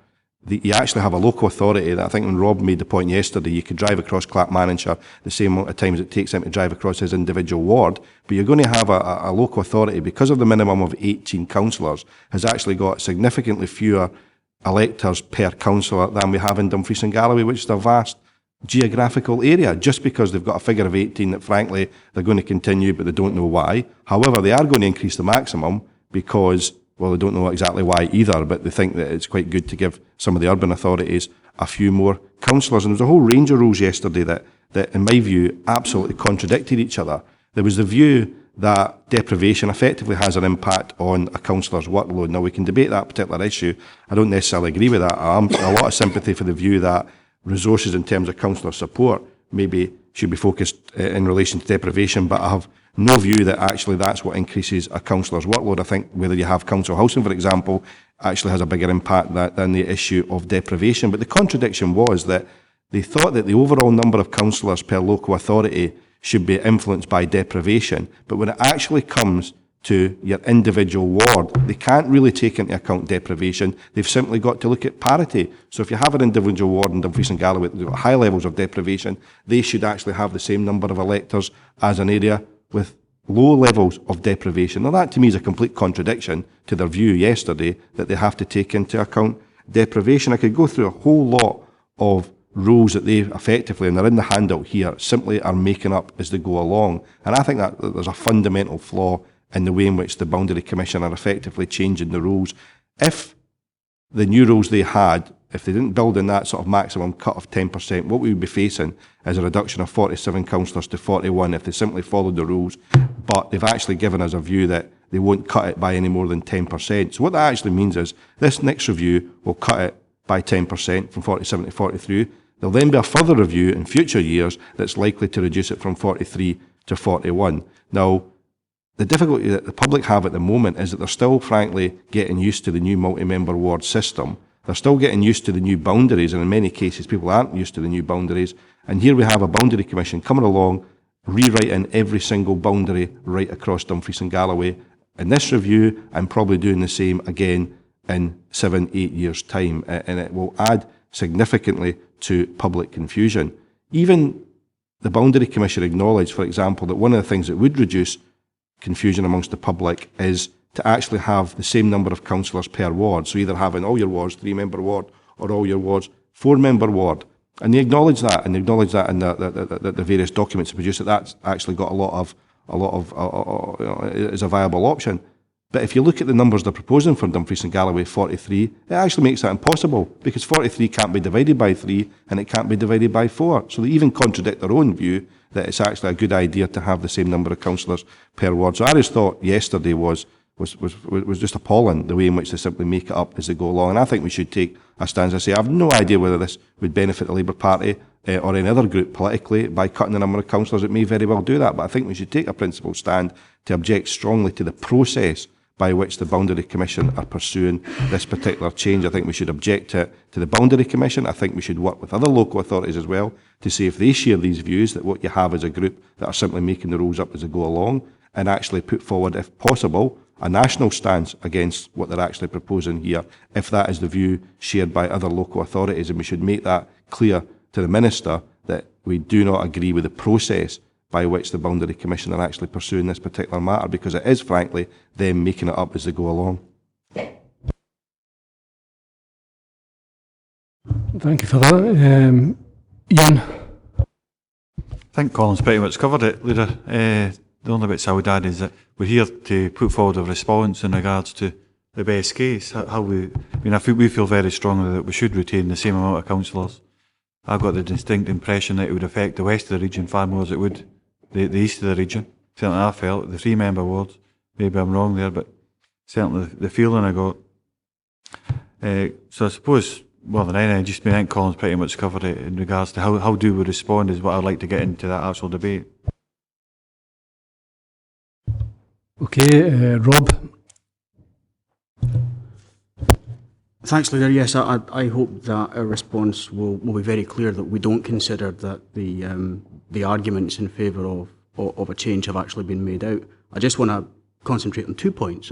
you actually have a local authority that, I think when Rob made the point yesterday, you could drive across Clackmannanshire the same amount of times it takes him to drive across his individual ward, but you're going to have a local authority, because of the minimum of 18 councillors, has actually got significantly fewer electors per councillor than we have in Dumfries and Galloway, which is a vast geographical area, just because they've got a figure of 18 that, frankly, they're going to continue, but they don't know why. However, they are going to increase the maximum because, well, they don't know exactly why either, but they think that it's quite good to give some of the urban authorities a few more councillors. And there was a whole range of rules yesterday that, in my view, absolutely contradicted each other. There was the view that deprivation effectively has an impact on a councillor's workload. Now, we can debate that particular issue. I don't necessarily agree with that. I'm a lot of sympathy for the view that resources in terms of councillor support maybe should be focused in relation to deprivation, but I have no view that actually that's what increases a councillor's workload. I think whether you have council housing, for example, actually has a bigger impact than the issue of deprivation. But the contradiction was that they thought that the overall number of councillors per local authority should be influenced by deprivation, but when it actually comes to your individual ward, they can't really take into account deprivation. They've simply got to look at parity. So if you have an individual ward in Dumfries and Galloway with high levels of deprivation, they should actually have the same number of electors as an area with low levels of deprivation. Now, that to me is a complete contradiction to their view yesterday that they have to take into account deprivation. I could go through a whole lot of rules that they effectively, and they're in the handout here, simply are making up as they go along. And I think that there's a fundamental flaw in the way in which the Boundary Commission are effectively changing the rules. If the new rules they had, if they didn't build in that sort of maximum cut of 10%, what we would be facing is a reduction of 47 councillors to 41 if they simply followed the rules, but they've actually given us a view that they won't cut it by any more than 10%. So what that actually means is this next review will cut it by 10% from 47 to 43. There'll then be a further review in future years that's likely to reduce it from 43 to 41. Now, the difficulty that the public have at the moment is that they're still, frankly, getting used to the new multi-member ward system. They're still getting used to the new boundaries, and in many cases, people aren't used to the new boundaries. And here we have a Boundary Commission coming along, rewriting every single boundary right across Dumfries and Galloway. In this review, I'm probably doing the same again in 7-8 years' time, and it will add significantly to public confusion. Even the Boundary Commission acknowledged, for example, that one of the things that would reduce confusion amongst the public is to actually have the same number of councillors per ward. So either having all your wards 3-member ward or all your wards 4-member ward. And they acknowledge that, and they acknowledge that in the various documents produced, that that's actually got a lot of is a viable option. But if you look at the numbers they're proposing for Dumfries and Galloway, 43, it actually makes that impossible, because 43 can't be divided by 3 and it can't be divided by 4. So they even contradict their own view that it's actually a good idea to have the same number of councillors per ward. So Irish thought yesterday was was just appalling, the way in which they simply make it up as they go along. And I think we should take a stance. I say, I have no idea whether this would benefit the Labour Party or any other group politically by cutting the number of councillors. It may very well do that, but I think we should take a principled stand to object strongly to the process by which the Boundary Commission are pursuing this particular change. I think we should object to the Boundary Commission. I think we should work with other local authorities as well to see if they share these views, that what you have is a group that are simply making the rules up as they go along, and actually put forward, if possible, a national stance against what they're actually proposing here, if that is the view shared by other local authorities. And we should make that clear to the Minister that we do not agree with the process by which the Boundary Commission are actually pursuing this particular matter, because it is, frankly, them making it up as they go along. Thank you for that. Ian? I think Colin's pretty much covered it, Leader. The only bit I would add is that we're here to put forward a response in regards to the best case. How we, I think we feel very strongly that we should retain the same amount of councillors. I've got the distinct impression that it would affect the west of the region far more as it would the east of the region. Certainly I felt, the 3-member wards, maybe I'm wrong there, but certainly the feeling I got. So I suppose, more than anything, I think Colin's pretty much covered it in regards to how do we respond is what I'd like to get into that actual debate. Okay, Rob? Thanks, Leader. Yes, I hope that our response will be very clear that we don't consider that the arguments in favour of a change have actually been made out. I just want to concentrate on 2 points.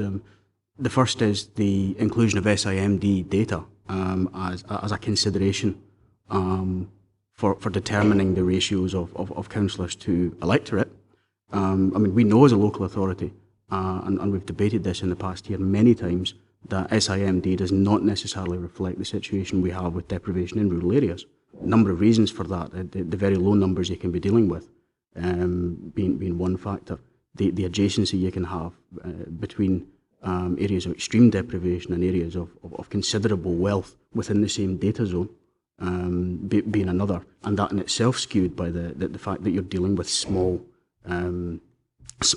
The first is the inclusion of SIMD data as a consideration for determining the ratios of councillors to electorate. I mean, we know as a local authority, and we've debated this in the past year many times, that SIMD does not necessarily reflect the situation we have with deprivation in rural areas. A number of reasons for that. The very low numbers you can be dealing with being one factor. The adjacency you can have between areas of extreme deprivation and areas of considerable wealth within the same data zone being another. And that in itself skewed by the fact that you're dealing with small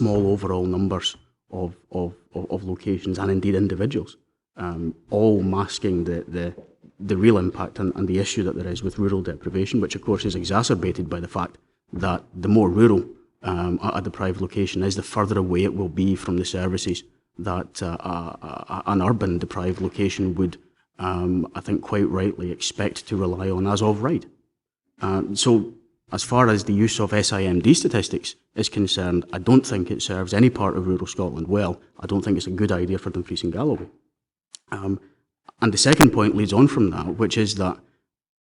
overall numbers of locations and indeed individuals, all masking the real impact and the issue that there is with rural deprivation, which of course is exacerbated by the fact that the more rural a deprived location is, the further away it will be from the services that an urban deprived location would, I think quite rightly, expect to rely on as of right. So as far as the use of SIMD statistics is concerned, I don't think it serves any part of rural Scotland well. I don't think it's a good idea for Dumfries and Galloway. And the second point leads on from that, which is that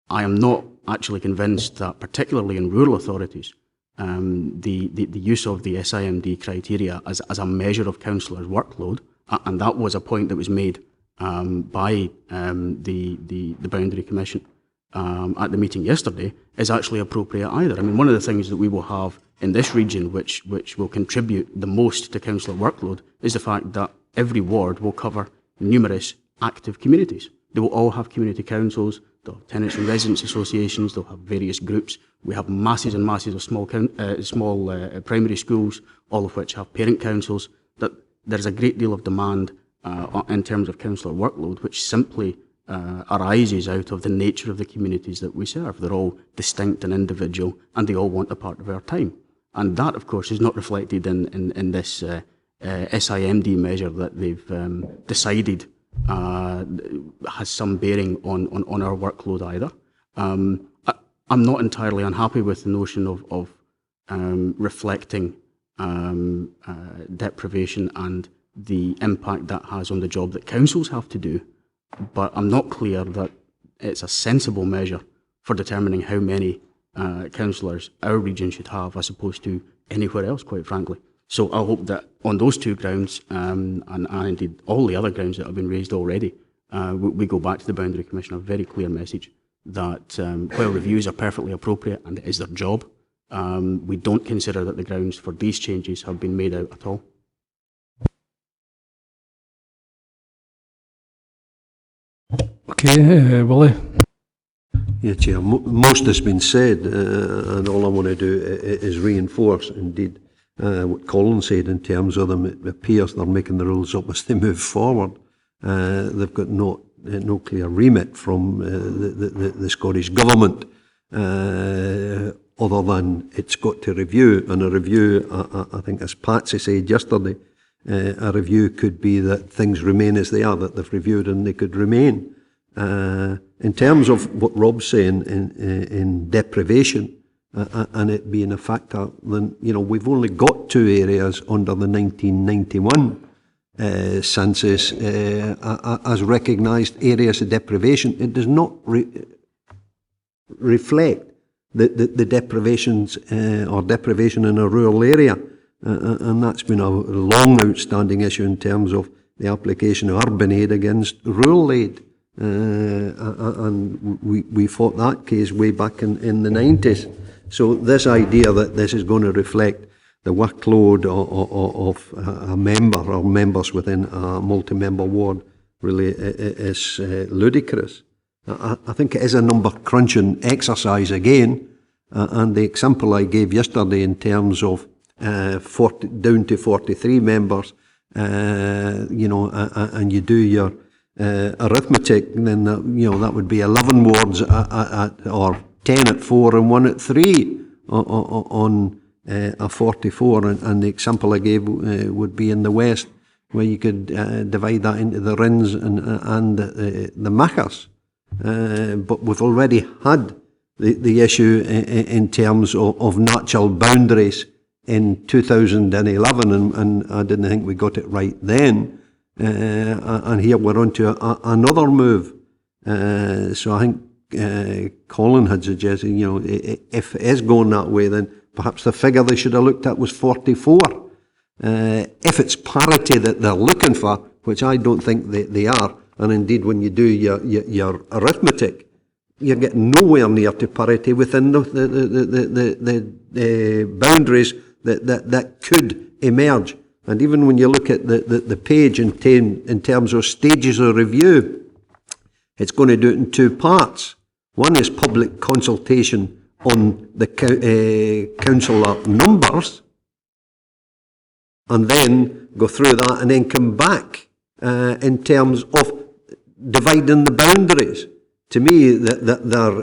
I am not actually convinced that, particularly in rural authorities, the use of the SIMD criteria as a measure of councillors' workload, and that was a point that was made by the Boundary Commission at the meeting yesterday, is actually appropriate either. I mean, one of the things that we will have in this region which will contribute the most to councillor workload is the fact that every ward will cover numerous active communities. They will all have community councils, they'll have tenants and residents associations, they'll have various groups. We have masses and masses of small primary schools, all of which have parent councils. That there's a great deal of demand in terms of councillor workload, which simply arises out of the nature of the communities that we serve. They're all distinct and individual, and they all want a part of our time. And that, of course, is not reflected in this SIMD measure that they've decided has some bearing on our workload either. I'm not entirely unhappy with the notion of reflecting deprivation and the impact that has on the job that councils have to do, but I'm not clear that it's a sensible measure for determining how many councillors our region should have as opposed to anywhere else, quite frankly. So I hope that on those two grounds, and indeed all the other grounds that have been raised already, we go back to the Boundary Commission a very clear message that while reviews are perfectly appropriate and it is their job, we don't consider that the grounds for these changes have been made out at all. Okay, Willie. Yeah, Chair, most has been said, and all I want to do is reinforce, indeed, what Colin said in terms of them, it appears they're making the rules up as they move forward. They've got no clear remit from the Scottish Government, other than it's got to review. And a review, I think as Patsy said yesterday, a review could be that things remain as they are, that they've reviewed and they could remain. In terms of what Rob's saying in deprivation, and it being a factor, then, you know, we've only got 2 areas under the 1991 census as recognised areas of deprivation. It does not reflect the deprivations or deprivation in a rural area, and that's been a long outstanding issue in terms of the application of urban aid against rural aid, and we fought that case way back in the 90s. So this idea that this is going to reflect the workload of a member or members within a multi-member ward really is ludicrous. I think it is a number crunching exercise again, and the example I gave yesterday in terms of 40 down to 43 members, you know, and you do your arithmetic, then that would be 11 wards or 10 at 4 and 1 at 3 on a 44, and the example I gave would be in the west, where you could divide that into the Rins and the Machars. But we've already had the issue in terms of natural boundaries in 2011, and I didn't think we got it right then. And here we're on to another move. So I think Colin had suggested, you know, if it is going that way, then perhaps the figure they should have looked at was 44. If it's parity that they're looking for, which I don't think they are, and indeed when you do your arithmetic, you're getting nowhere near to parity within the boundaries that could emerge. And even when you look at the page in terms of stages of review, it's going to do it in 2 parts. One is public consultation on the councillor numbers, and then go through that and then come back in terms of dividing the boundaries. To me, that they're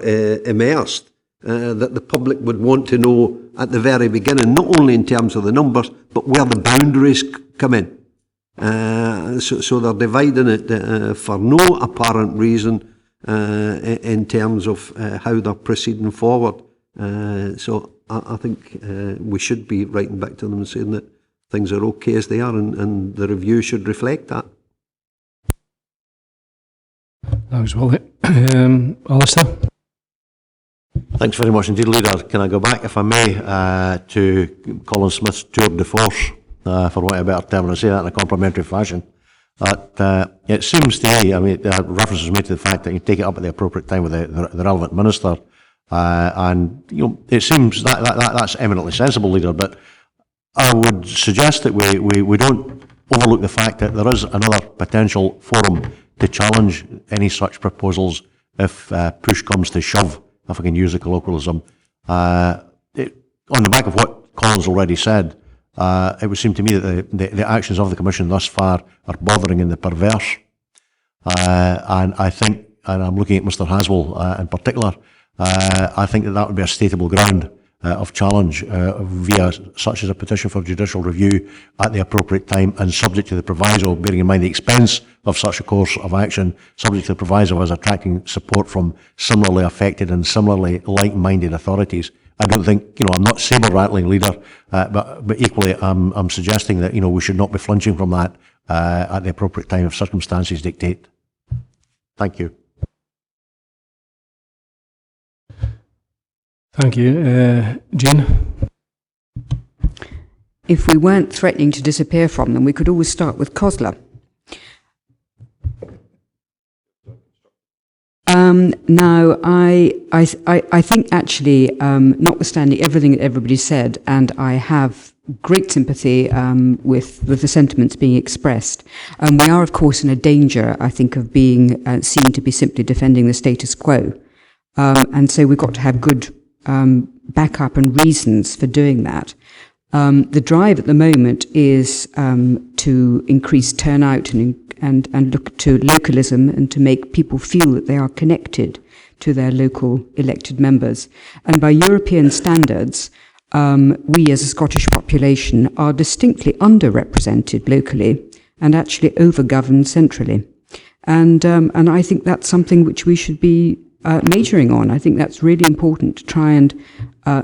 immersed, that the public would want to know at the very beginning, not only in terms of the numbers, but where the boundaries come in. So they're dividing it for no apparent reason in terms of how they're proceeding forward. So I think we should be writing back to them and saying that things are okay as they are, and the review should reflect that. Thanks, Willie. Alistair? Thanks very much indeed, Leader. Can I go back, if I may, to Colin Smith's tour de force, for want of a better term, and I say that in a complimentary fashion. That it seems to me, I mean, reference was made to the fact that you take it up at the appropriate time with the relevant minister, and you know, it seems that's eminently sensible, Leader. But I would suggest that we don't overlook the fact that there is another potential forum to challenge any such proposals if push comes to shove, if I can use a colloquialism. On the back of what Colin's already said, it would seem to me that the actions of the Commission thus far are bothering in the perverse. And I think, and I'm looking at Mr Haswell in particular, I think that would be a stateable ground of challenge via such as a petition for judicial review at the appropriate time, and subject to the proviso, bearing in mind the expense of such a course of action, subject to the proviso as attracting support from similarly affected and similarly like-minded authorities. I don't think, you know, I'm not saber-rattling, Leader, but equally I'm suggesting that, you know, we should not be flinching from that at the appropriate time if circumstances dictate. Thank you. Thank you. Jean? If we weren't threatening to disappear from them, we could always start with COSLA. Now, I think actually, notwithstanding everything that everybody said, and I have great sympathy with the sentiments being expressed, we are, of course, in a danger, I think, of being seen to be simply defending the status quo. And so we've got to have good backup and reasons for doing that. The drive at the moment is to increase turnout and look to localism and to make people feel that they are connected to their local elected members. And by European standards, we as a Scottish population are distinctly underrepresented locally and actually over-governed centrally. And I think that's something which we should be majoring on. I think that's really important to try and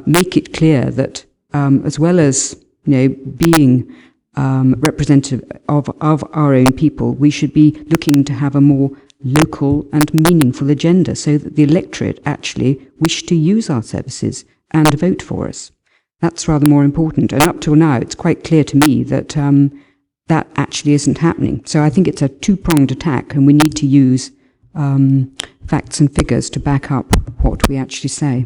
make it clear that as well as being representative of our own people, we should be looking to have a more local and meaningful agenda so that the electorate actually wish to use our services and vote for us. That's rather more important. And up till now, it's quite clear to me that that actually isn't happening. So I think it's a two-pronged attack, and we need to use facts and figures to back up what we actually say.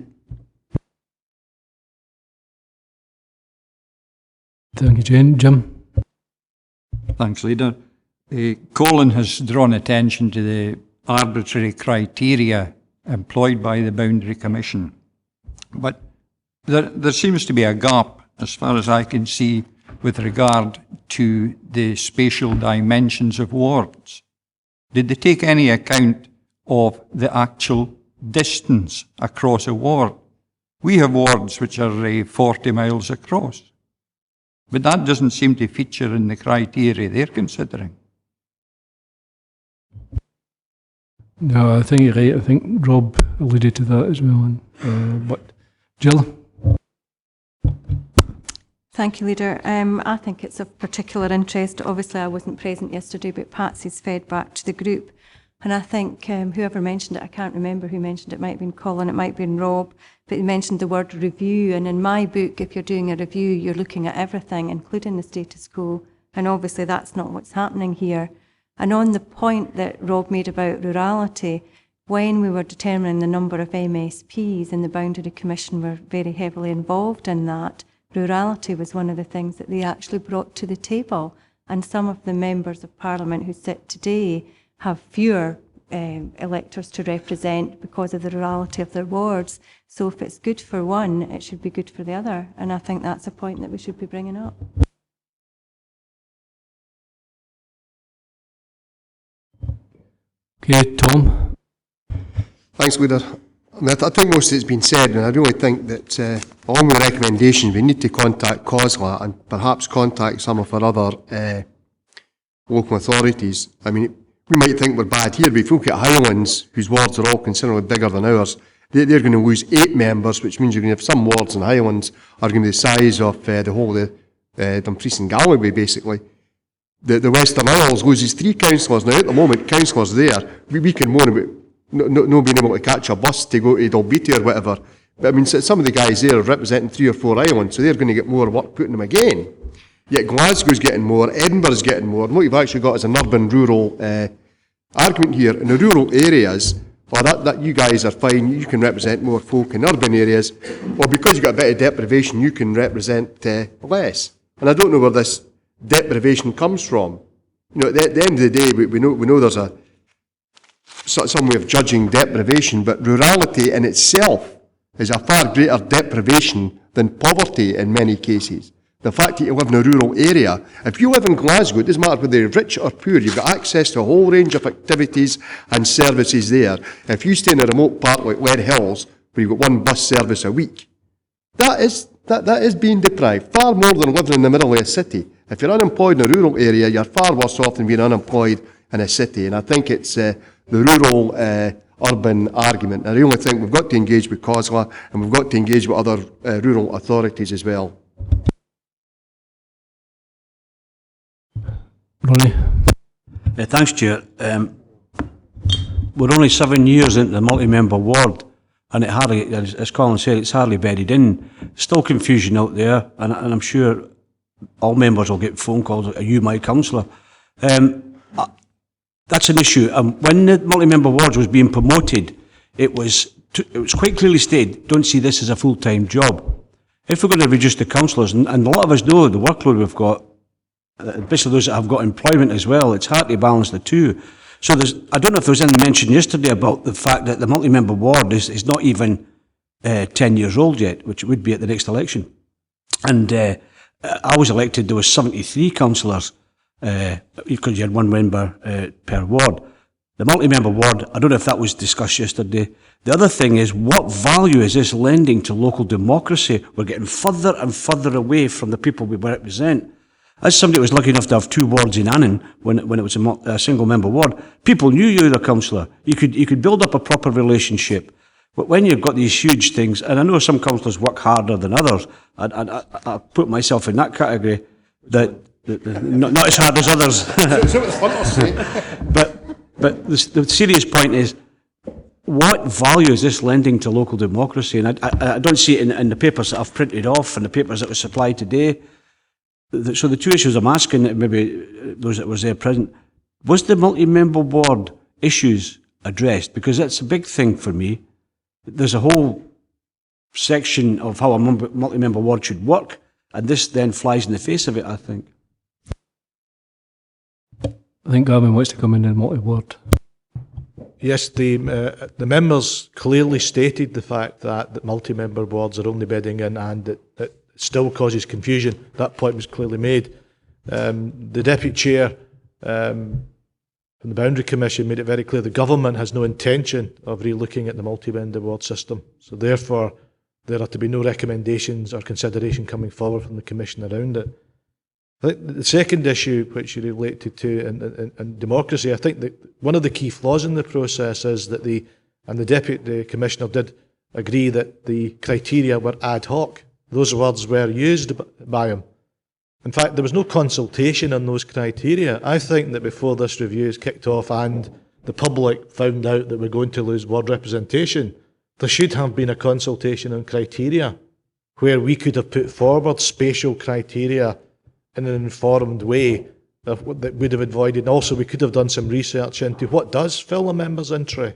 Thank you, Jane. Jim? Thanks, Leader. Colin has drawn attention to the arbitrary criteria employed by the Boundary Commission. But there seems to be a gap, as far as I can see, with regard to the spatial dimensions of wards. Did they take any account of the actual distance across a ward? We have wards which are 40 miles across, but that doesn't seem to feature in the criteria they're considering. No, I think you're right. I think Rob alluded to that as well. But Jill? Thank you, Leader. I think it's of particular interest. Obviously, I wasn't present yesterday, but Patsy's fed back to the group. And I think whoever mentioned it, I can't remember who mentioned it, might have been Colin, it might have been Rob, but he mentioned the word review. And in my book, if you're doing a review, you're looking at everything, including the status quo. And obviously, that's not what's happening here. And on the point that Rob made about rurality, when we were determining the number of MSPs, and the Boundary Commission were very heavily involved in that, rurality was one of the things that they actually brought to the table. And some of the members of Parliament who sit today have fewer electors to represent because of the rurality of their wards. So if it's good for one, it should be good for the other. And I think that's a point that we should be bringing up. Okay, Tom? Thanks, Leader. I mean, I think most of it's been said, and I really think that along with the recommendations, we need to contact COSLA and perhaps contact some of our other local authorities. I mean, we might think we're bad here, but if you look at Highlands, whose wards are all considerably bigger than ours, they're going to lose 8 members, which means you're going to have some wards in Highlands are going to be the size of the whole of Dumfries and Galloway, basically. The Western Isles loses 3 councillors. Now, at the moment, councillors there, we can moan about no being able to catch a bus to go to Dalbeatty or whatever. But I mean, some of the guys there are representing 3 or 4 islands, so they're going to get more work putting them again. Yet Glasgow's getting more, Edinburgh's getting more, and what you've actually got is an urban-rural argument here. In the rural areas, well, that you guys are fine, you can represent more folk. In urban areas, well, because you've got a bit of deprivation, you can represent less. And I don't know where this deprivation comes from. You know, at the end of the day, we know there's some way of judging deprivation, but rurality in itself is a far greater deprivation than poverty in many cases. The fact that you live in a rural area, if you live in Glasgow, it doesn't matter whether you're rich or poor, you've got access to a whole range of activities and services there. If you stay in a remote part like Lead Hills, where you've got 1 bus service a week, that is being deprived, far more than living in the middle of a city. If you're unemployed in a rural area, you're far worse off than being unemployed in a city. And I think it's the rural urban argument. I really think we've got to engage with COSLA and we've got to engage with other rural authorities as well. Ronnie? Thanks, Chair. We're only 7 years into the multi-member ward, and it hardly, as Colin said, it's hardly bedded in. Still confusion out there, and I'm sure all members will get phone calls. Are you my councillor? That's an issue. When the multi-member ward was being promoted, it was quite clearly stated, don't see this as a full-time job. If we're going to reduce the councillors, and a lot of us know the workload we've got, especially those that have got employment as well, it's hard to balance the two. So I don't know if there was any mention yesterday about the fact that the multi-member ward is not even 10 years old yet, which it would be at the next election. And I was elected, there was 73 councillors, because you had one member per ward. The multi-member ward, I don't know if that was discussed yesterday. The other thing is, what value is this lending to local democracy? We're getting further and further away from the people we represent. As somebody who was lucky enough to have 2 wards in Annan, when it was a single-member ward, people knew you were a councillor. You could build up a proper relationship. But when you've got these huge things, and I know some councillors work harder than others, I put myself in that category, that not as hard as others. But the serious point is, what value is this lending to local democracy? And I don't see it in the papers that I've printed off and the papers that were supplied today. So the 2 issues I'm asking, maybe those that was there present, was the multi-member ward issues addressed? Because that's a big thing for me. There's a whole section of how a multi-member ward should work, and this then flies in the face of it, I think. I think Gavin wants to come in multi-ward. Yes, the members clearly stated the fact that multi-member wards are only bedding in, and it still causes confusion. That point was clearly made. The Deputy Chair from the Boundary Commission made it very clear the government has no intention of re-looking at the multi-member ward system. So therefore, there are to be no recommendations or consideration coming forward from the Commission around it. I think the second issue which you related to in democracy, I think that one of the key flaws in the process is that the Deputy Commissioner did agree that the criteria were ad hoc. Those words were used by him. In fact, there was no consultation on those criteria. I think that before this review is kicked off and the public found out that we're going to lose ward representation, there should have been a consultation on criteria where we could have put forward spatial criteria in an informed way that would have avoided. And also, we could have done some research into what does fill a member's entry.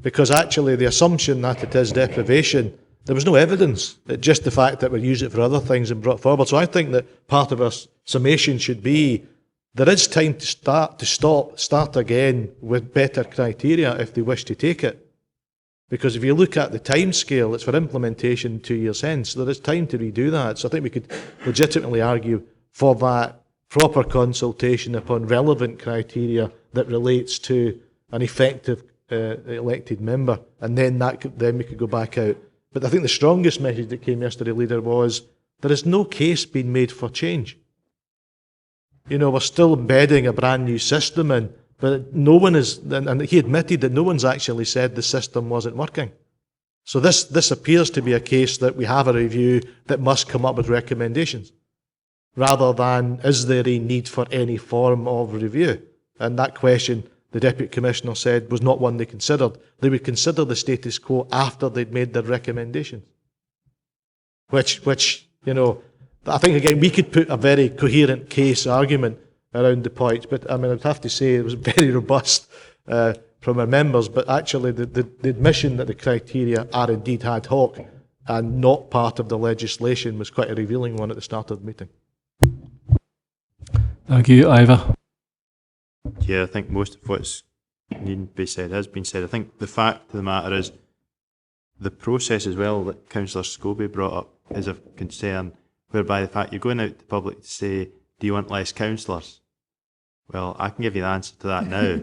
Because actually, the assumption that it is deprivation, there was no evidence. It's just the fact that we use it for other things and brought forward. So I think that part of our summation should be there is time to start again with better criteria if they wish to take it. Because if you look at the time scale, it's for implementation 2 years hence. So there is time to redo that. So I think we could legitimately argue for that proper consultation upon relevant criteria that relates to an effective elected member. And then we could go back out. But I think the strongest message that came yesterday, Leader, was there is no case being made for change. You know, we're still embedding a brand new system in, but no one is, and he admitted that no one's actually said the system wasn't working. So this appears to be a case that we have a review that must come up with recommendations, rather than is there a need for any form of review? And that question, the Deputy Commissioner said, was not one they considered. They would consider the status quo after they'd made their recommendations. Which, you know, I think again, we could put a very coherent case argument around the points, but I mean, I'd have to say it was very robust from our members, but actually the admission that the criteria are indeed ad hoc and not part of the legislation was quite a revealing one at the start of the meeting. Thank you. Ivor. Yeah, I think most of what's needing to be said has been said. I think the fact of the matter is the process as well that Councillor Scobie brought up is of concern, whereby the fact you're going out to the public to say, do you want less councillors? Well, I can give you the answer to that now.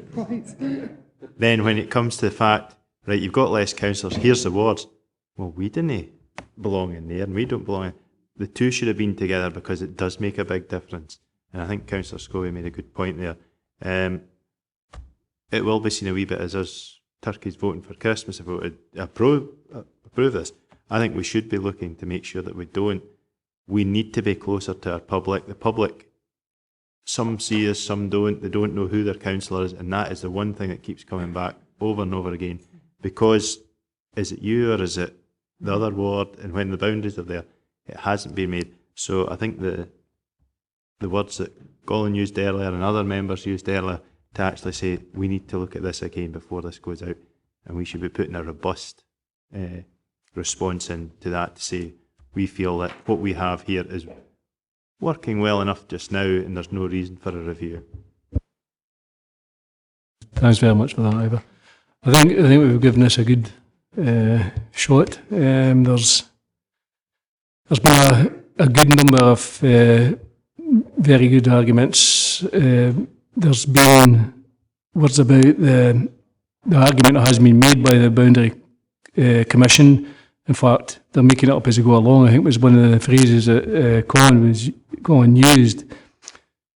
Then when it comes to the fact, right, you've got less councillors, here's the wards. Well, we didn't belong in there and we don't belong in. The two should have been together because it does make a big difference. And I think Councillor Scobie made a good point there. It will be seen a wee bit as us turkeys voting for Christmas if we would approve this. I think we should be looking to make sure that we don't. We need to be closer to our public. The public, some see us, some don't. They don't know who their councillor is, and that is the one thing that keeps coming back over and over again. Because is it you or is it the other ward? And when the boundaries are there, it hasn't been made. So I think the words that Colin used earlier and other members used earlier to actually say we need to look at this again before this goes out, and we should be putting a robust response into that to say we feel that what we have here is working well enough just now and there's no reason for a review. Thanks very much for that, Ivor. I think we've given this a good shot. There's been a good number of very good arguments. There's been words about the argument that has been made by the Boundary Commission. In fact, they're making it up as they go along. I think it was one of the phrases that Colin used.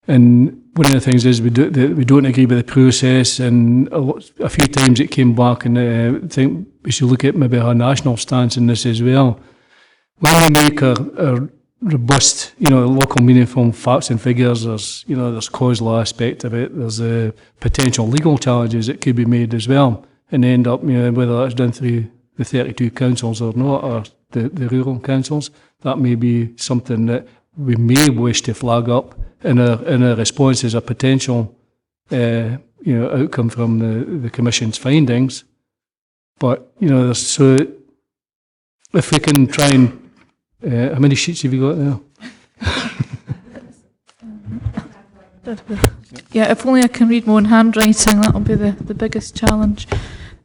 And one of the things is we don't agree with the process, and a few times it came back, and I think we should look at maybe a national stance in this as well. When we make a robust, local meaning from facts and figures, there's causal aspect of it, there's potential legal challenges that could be made as well, and end up, whether that's done through the 32 councils or not, or the rural councils, that may be something that we may wish to flag up in a response as a potential outcome from the Commission's findings. But, so if we can try and, how many sheets have you got there? Yeah, if only I can read my own handwriting, that'll be the biggest challenge.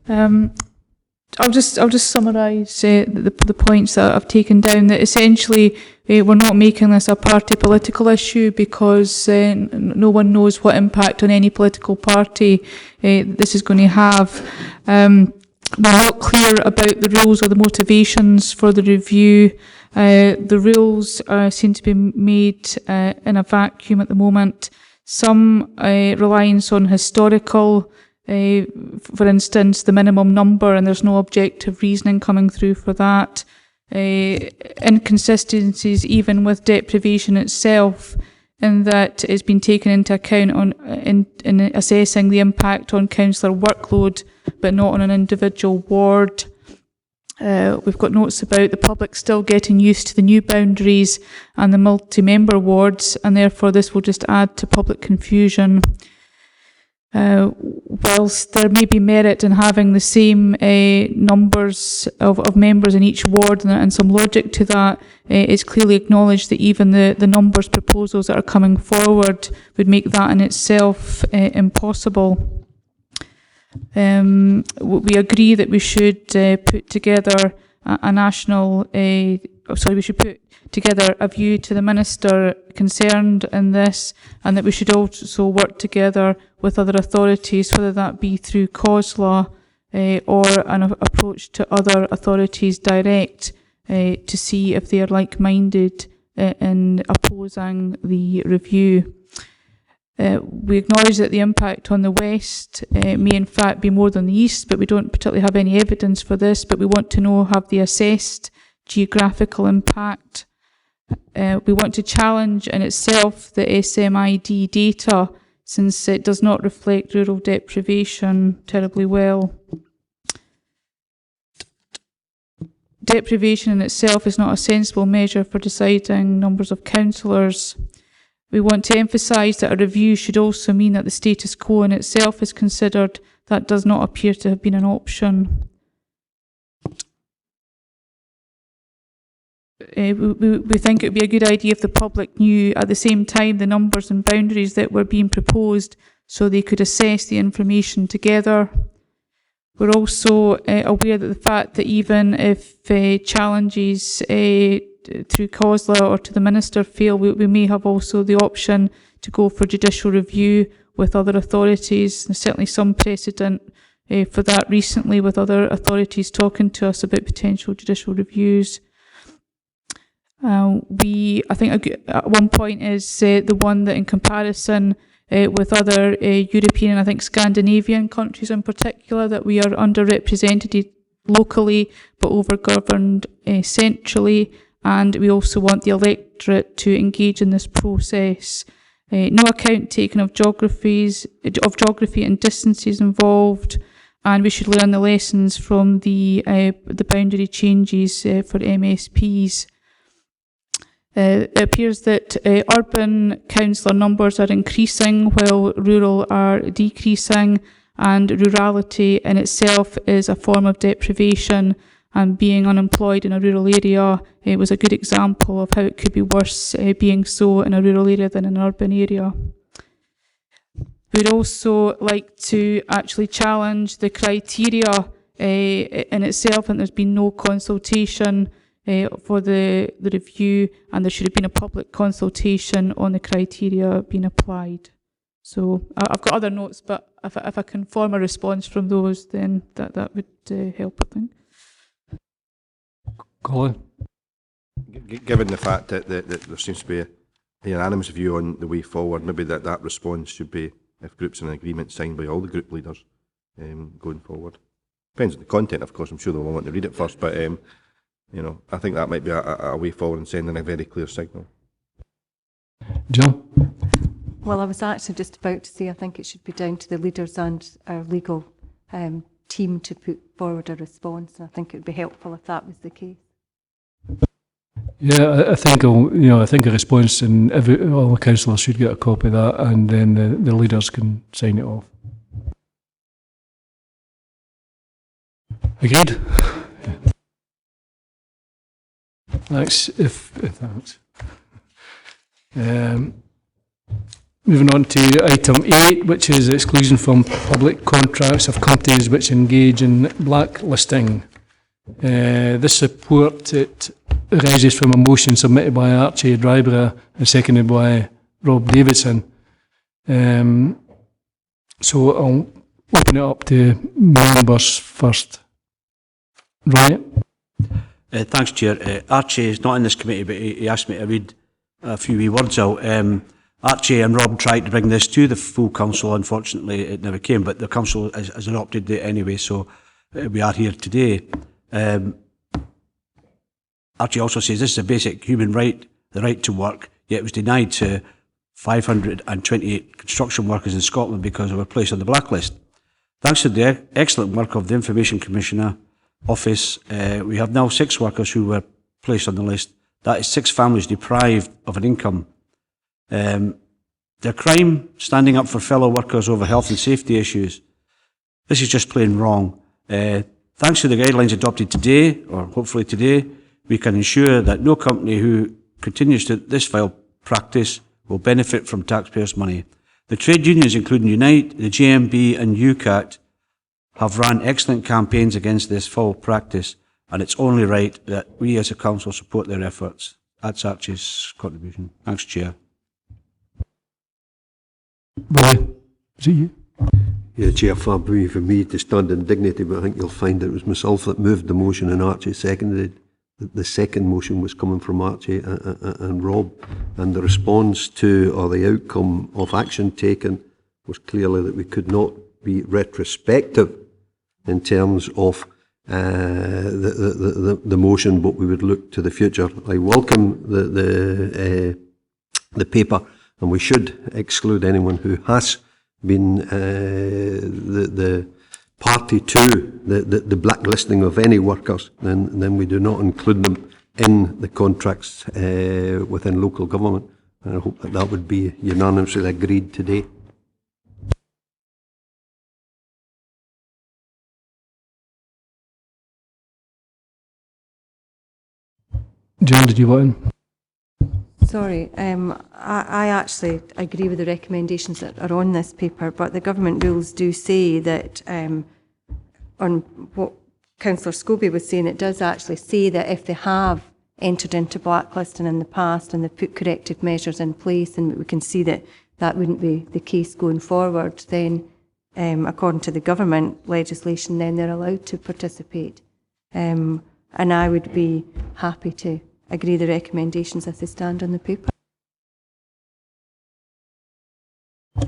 I'll just summarise the points that I've taken down. That essentially we're not making this a party political issue because no one knows what impact on any political party this is going to have. We're not clear about the rules or the motivations for the review. The rules seem to be made in a vacuum at the moment. Some reliance on historical, for instance, the minimum number, and there's no objective reasoning coming through for that. Inconsistencies even with deprivation itself, in that it's been taken into account in assessing the impact on councillor workload, but not on an individual ward. We've got notes about the public still getting used to the new boundaries and the multi-member wards, and therefore this will just add to public confusion. Whilst there may be merit in having the same numbers of members in each ward and some logic to that, it's clearly acknowledged that even the numbers proposals that are coming forward would make that in itself impossible. We agree that we should put together a national, we should put together a view to the Minister concerned in this, and that we should also work together with other authorities, whether that be through cause law or an approach to other authorities direct, to see if they are like-minded in opposing the review. We acknowledge that the impact on the West may in fact be more than the East, but we don't particularly have any evidence for this, but we want to know, have they assessed geographical impact? We want to challenge in itself the SMID data, since it does not reflect rural deprivation terribly well. Deprivation in itself is not a sensible measure for deciding numbers of councillors. We want to emphasise that a review should also mean that the status quo in itself is considered. That does not appear to have been an option. We think it would be a good idea if the public knew at the same time the numbers and boundaries that were being proposed, so they could assess the information together. We're also aware that the fact that even if challenges through COSLA or to the Minister fail, we may have also the option to go for judicial review with other authorities. There's certainly some precedent for that recently, with other authorities talking to us about potential judicial reviews. I think at one point is the one that in comparison with other European and I think Scandinavian countries in particular, that we are underrepresented locally but overgoverned centrally, and we also want the electorate to engage in this process. No account taken of geography and distances involved, and we should learn the lessons from the boundary changes for MSPs. It appears that urban councillor numbers are increasing while rural are decreasing, and rurality in itself is a form of deprivation, and being unemployed in a rural area was a good example of how it could be worse being so in a rural area than in an urban area. We'd also like to actually challenge the criteria in itself, and there's been no consultation for the review, and there should have been a public consultation on the criteria being applied. So I've got other notes, but if I can form a response from those, then that would help, I think. Colin? Given the fact that there seems to be a unanimous view on the way forward, maybe that response should be, if groups in an agreement, signed by all the group leaders going forward. Depends on the content, of course. I'm sure they'll want to read it first, but you know, I think that might be a way forward in sending a very clear signal. John? Well, I was actually just about to say I think it should be down to the leaders and our legal team to put forward a response. I think it would be helpful if that was the case. Yeah, I think I think a response, and all the councillors should get a copy of that, and then the leaders can sign it off. Agreed. Thanks. Thanks. Moving on to item 8, which is exclusion from public contracts of companies which engage in blacklisting. This report, it arises from a motion submitted by Archie Dryborough and seconded by Rob Davidson. So I'll open it up to members first. Right. Thanks, Chair. Archie is not in this committee, but he asked me to read a few wee words out. Archie and Rob tried to bring this to the full council. Unfortunately, it never came, but the council has adopted it anyway, so we are here today. Archie also says this is a basic human right, the right to work, yet it was denied to 528 construction workers in Scotland because they were placed on the blacklist. Thanks to the excellent work of the Information Commissioner Office, we have now 6 workers who were placed on the list. That is 6 families deprived of an income. Their crime, standing up for fellow workers over health and safety issues. This is just plain wrong. Thanks to the guidelines adopted today, or hopefully today, we can ensure that no company who continues to this vile practice will benefit from taxpayers' money. The trade unions, including Unite, the GMB and UCAT, have run excellent campaigns against this foul practice, and it's only right that we as a council support their efforts. That's Archie's contribution. Thanks, Chair. Is it you? Yeah, Chair, far be for me to stand in dignity, but I think you'll find it was myself that moved the motion and Archie seconded. The second motion was coming from Archie and Rob, and the response to, or the outcome of action taken, was clearly that we could not be retrospective in terms of the motion, but we would look to the future. I welcome the paper, and we should exclude anyone who has been the party to the blacklisting of any workers, then we do not include them in the contracts within local government. And I hope that would be unanimously agreed today. John, did you want in? Sorry, I actually agree with the recommendations that are on this paper, but the government rules do say that, on what Councillor Scobie was saying, it does actually say that if they have entered into blacklisting in the past and they've put corrective measures in place, and we can see that that wouldn't be the case going forward, then according to the government legislation, then they're allowed to participate. And I would be happy to agree the recommendations as they stand on the paper.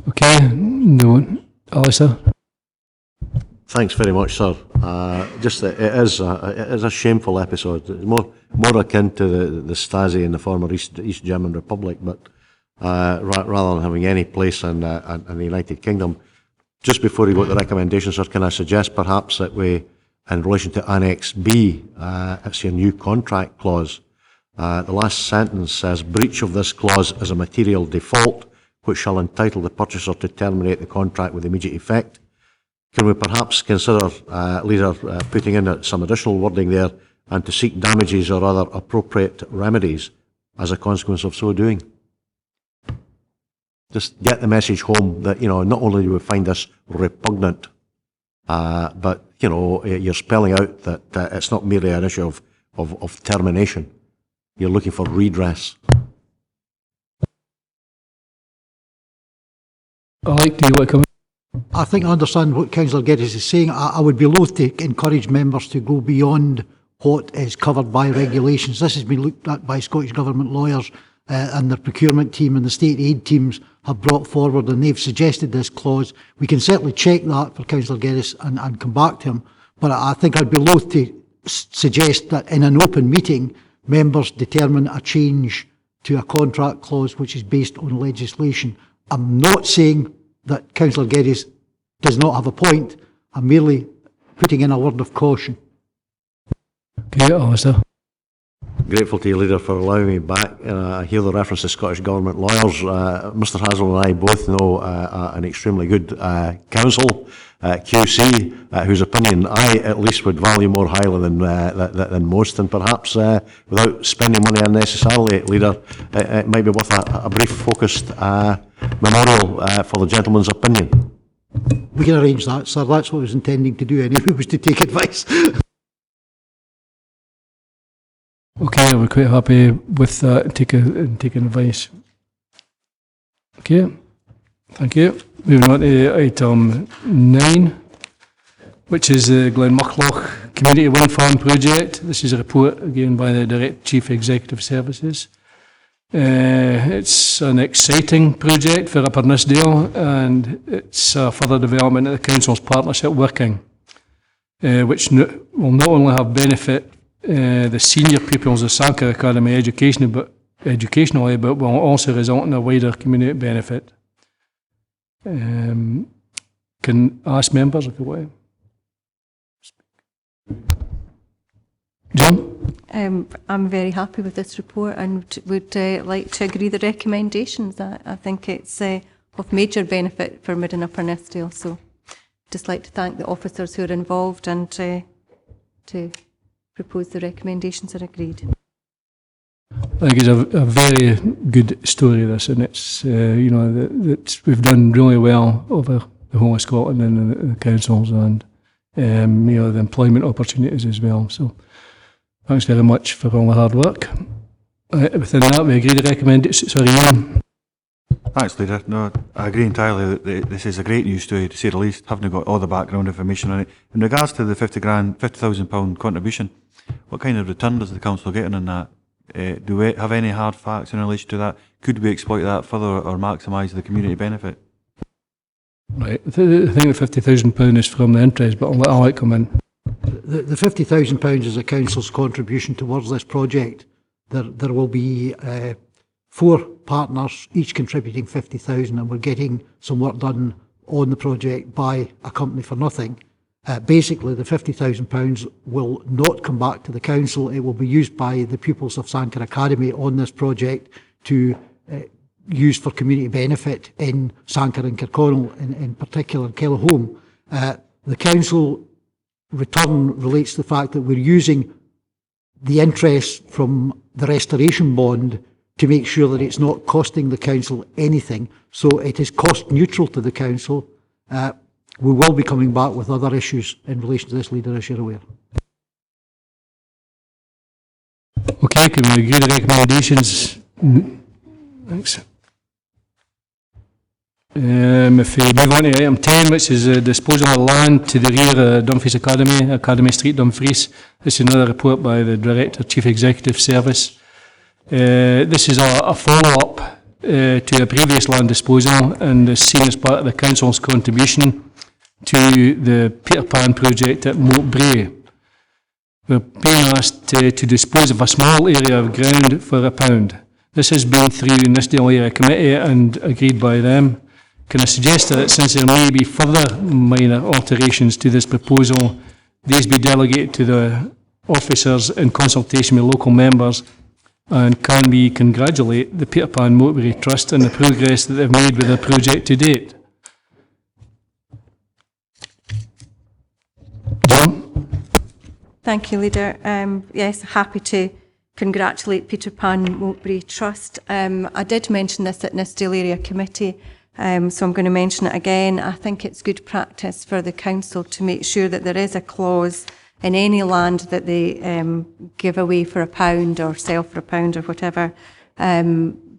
Okay, no one. Alistair? Thanks very much, sir. Just that it is a shameful episode. It's more akin to the Stasi in the former East German Republic, but rather than having any place in the United Kingdom. Just before we go to the recommendations, sir, can I suggest perhaps that we, in relation to Annex B, it's your new contract clause. The last sentence says, breach of this clause is a material default which shall entitle the purchaser to terminate the contract with immediate effect. Can we perhaps consider, Leader, putting in some additional wording there, and to seek damages or other appropriate remedies as a consequence of so doing? Just get the message home that, you know, not only do we find this repugnant, but, you know, you're spelling out that it's not merely an issue of of termination. You're looking for redress. I like to come. I think I understand what Councillor Geddes is saying. I would be loath to encourage members to go beyond what is covered by regulations. This has been looked at by Scottish Government lawyers and the procurement team and the state aid teams have brought forward, and they've suggested this clause. We can certainly check that for Councillor Geddes and come back to him, but I think I'd be loath to suggest that in an open meeting members determine a change to a contract clause which is based on legislation. I'm not saying that Councillor Geddes does not have a point. I'm merely putting in a word of caution. Okay, Alistair. Grateful to you, Leader, for allowing me back. I hear the reference to Scottish Government lawyers. Mr Hazel and I both know an extremely good counsel, QC, whose opinion I at least would value more highly than most, and perhaps without spending money unnecessarily, Leader, it might be worth a brief focused memorial for the gentleman's opinion. We can arrange that, sir. That's what I was intending to do anyway, was to take advice. Okay, we're quite happy with that, taking advice. Okay, thank you. Moving on to item 9, which is the Glenmuckloch Community Windfarm Project. This is a report again by the Direct Chief Executive Services. It's an exciting project for Upper Nithsdale, and it's a further development of the Council's partnership working, which will not only have benefit the senior pupils of Sankar Academy educationally, but will also result in a wider community benefit. Can ask members if you want. John? I'm very happy with this report and would like to agree the recommendations. I think it's of major benefit for Mid and Upper Nithsdale, so just like to thank the officers who are involved and to propose the recommendations are agreed. I think it's a very good story, this, and it's you know that we've done really well over the whole of Scotland and the councils, and you know, the employment opportunities as well. So thanks very much for all the hard work. Within that, we agree to recommend it. Sorry, Ian. Thanks, Leader. No, I agree entirely that this is a great news story, to say the least, having got all the background information on it. In regards to the £50,000 contribution, what kind of return does the council get on that? Do we have any hard facts in relation to that? Could we exploit that further or maximise the community benefit? Right, I think the £50,000 is from the interest, but I'll let Alec come in. The £50,000 is the council's contribution towards this project. There will be 4 partners, each contributing £50,000, and we're getting some work done on the project by a company for nothing. Basically, the £50,000 will not come back to the council. It will be used by the pupils of Sankar Academy on this project to use for community benefit in Sankar and Kirkconnell, in particular Kellohome. The council return relates to the fact that we're using the interest from the restoration bond to make sure that it's not costing the council anything. So it is cost neutral to the council. We will be coming back with other issues in relation to this, Leader, as you're aware. Okay, can we agree the recommendations? Thanks. If we move on to item 10, which is disposal of land to the rear of Dumfries Academy, Academy Street, Dumfries. This is another report by the Director, Chief Executive Service. This is a follow-up to a previous land disposal and is seen as part of the Council's contribution to the Peter Pan project at Moat Brae. We're being asked to dispose of a small area of ground for £1. This has been through the Nithsdale Area Committee and agreed by them. Can I suggest that since there may be further minor alterations to this proposal, these be delegated to the officers in consultation with local members, and can we congratulate the Peter Pan Moat Brae Trust on the progress that they've made with the project to date? John? Thank you, Leader. Yes, happy to congratulate Peter Pan Moat Brae Trust. I did mention this at Nithsdale Area Committee, so I'm going to mention it again. I think it's good practice for the council to make sure that there is a clause in any land that they give away for £1 or sell for £1 or whatever,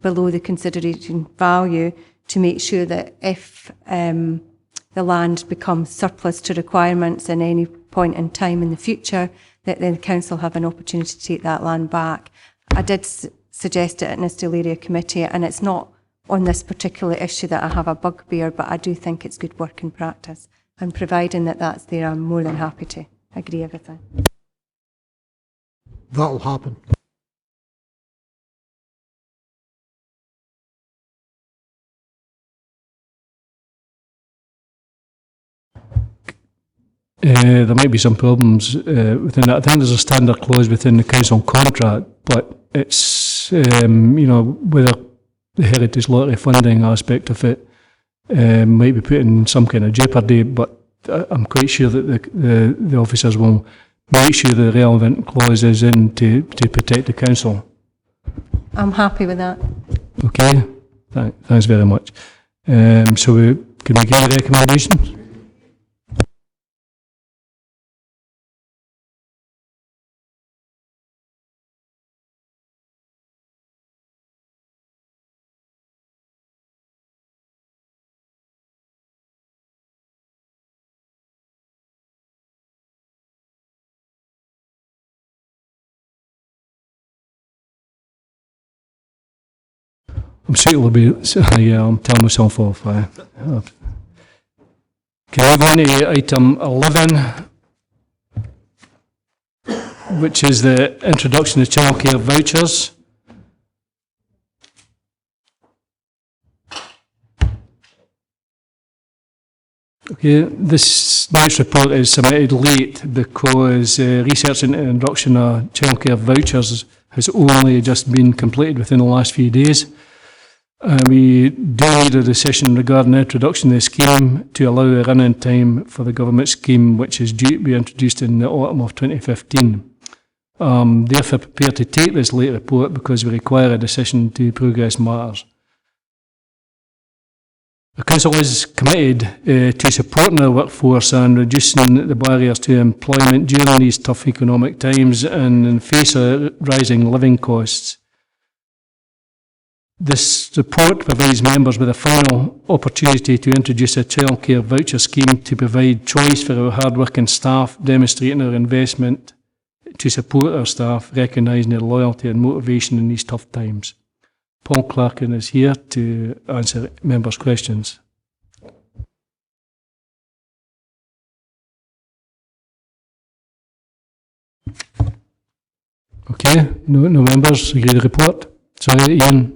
below the consideration value, to make sure that if the land becomes surplus to requirements in any point in time in the future, that then the council have an opportunity to take that land back. I did suggest it in a still area committee, and it's not on this particular issue that I have a bugbear, but I do think it's good working practice. And providing that that's there, I'm more than happy to agree everything. That'll happen. There might be some problems within that. I think there's a standard clause within the council contract, but it's, whether the heritage lottery funding aspect of it might be put in some kind of jeopardy, but I'm quite sure that the officers will make sure the relevant clause is in to protect the council. I'm happy with that. Okay, thanks very much. So can we give the recommendations? I'm suitably, yeah, I'm telling myself off. Can I move on to item 11, which is the introduction of childcare vouchers. Okay, this next report is submitted late because research into the introduction of childcare vouchers has only just been completed within the last few days. We do need a decision regarding the introduction of the scheme to allow a running time for the government scheme, which is due to be introduced in the autumn of 2015. Therefore prepared to take this late report because we require a decision to progress matters. The Council is committed to supporting our workforce and reducing the barriers to employment during these tough economic times and in the face of rising living costs. This report provides members with a final opportunity to introduce a childcare voucher scheme to provide choice for our hard-working staff, demonstrating our investment to support our staff, recognising their loyalty and motivation in these tough times. Paul Clarkin is here to answer members' questions. Okay, no members agree with the report? Sorry, Ian.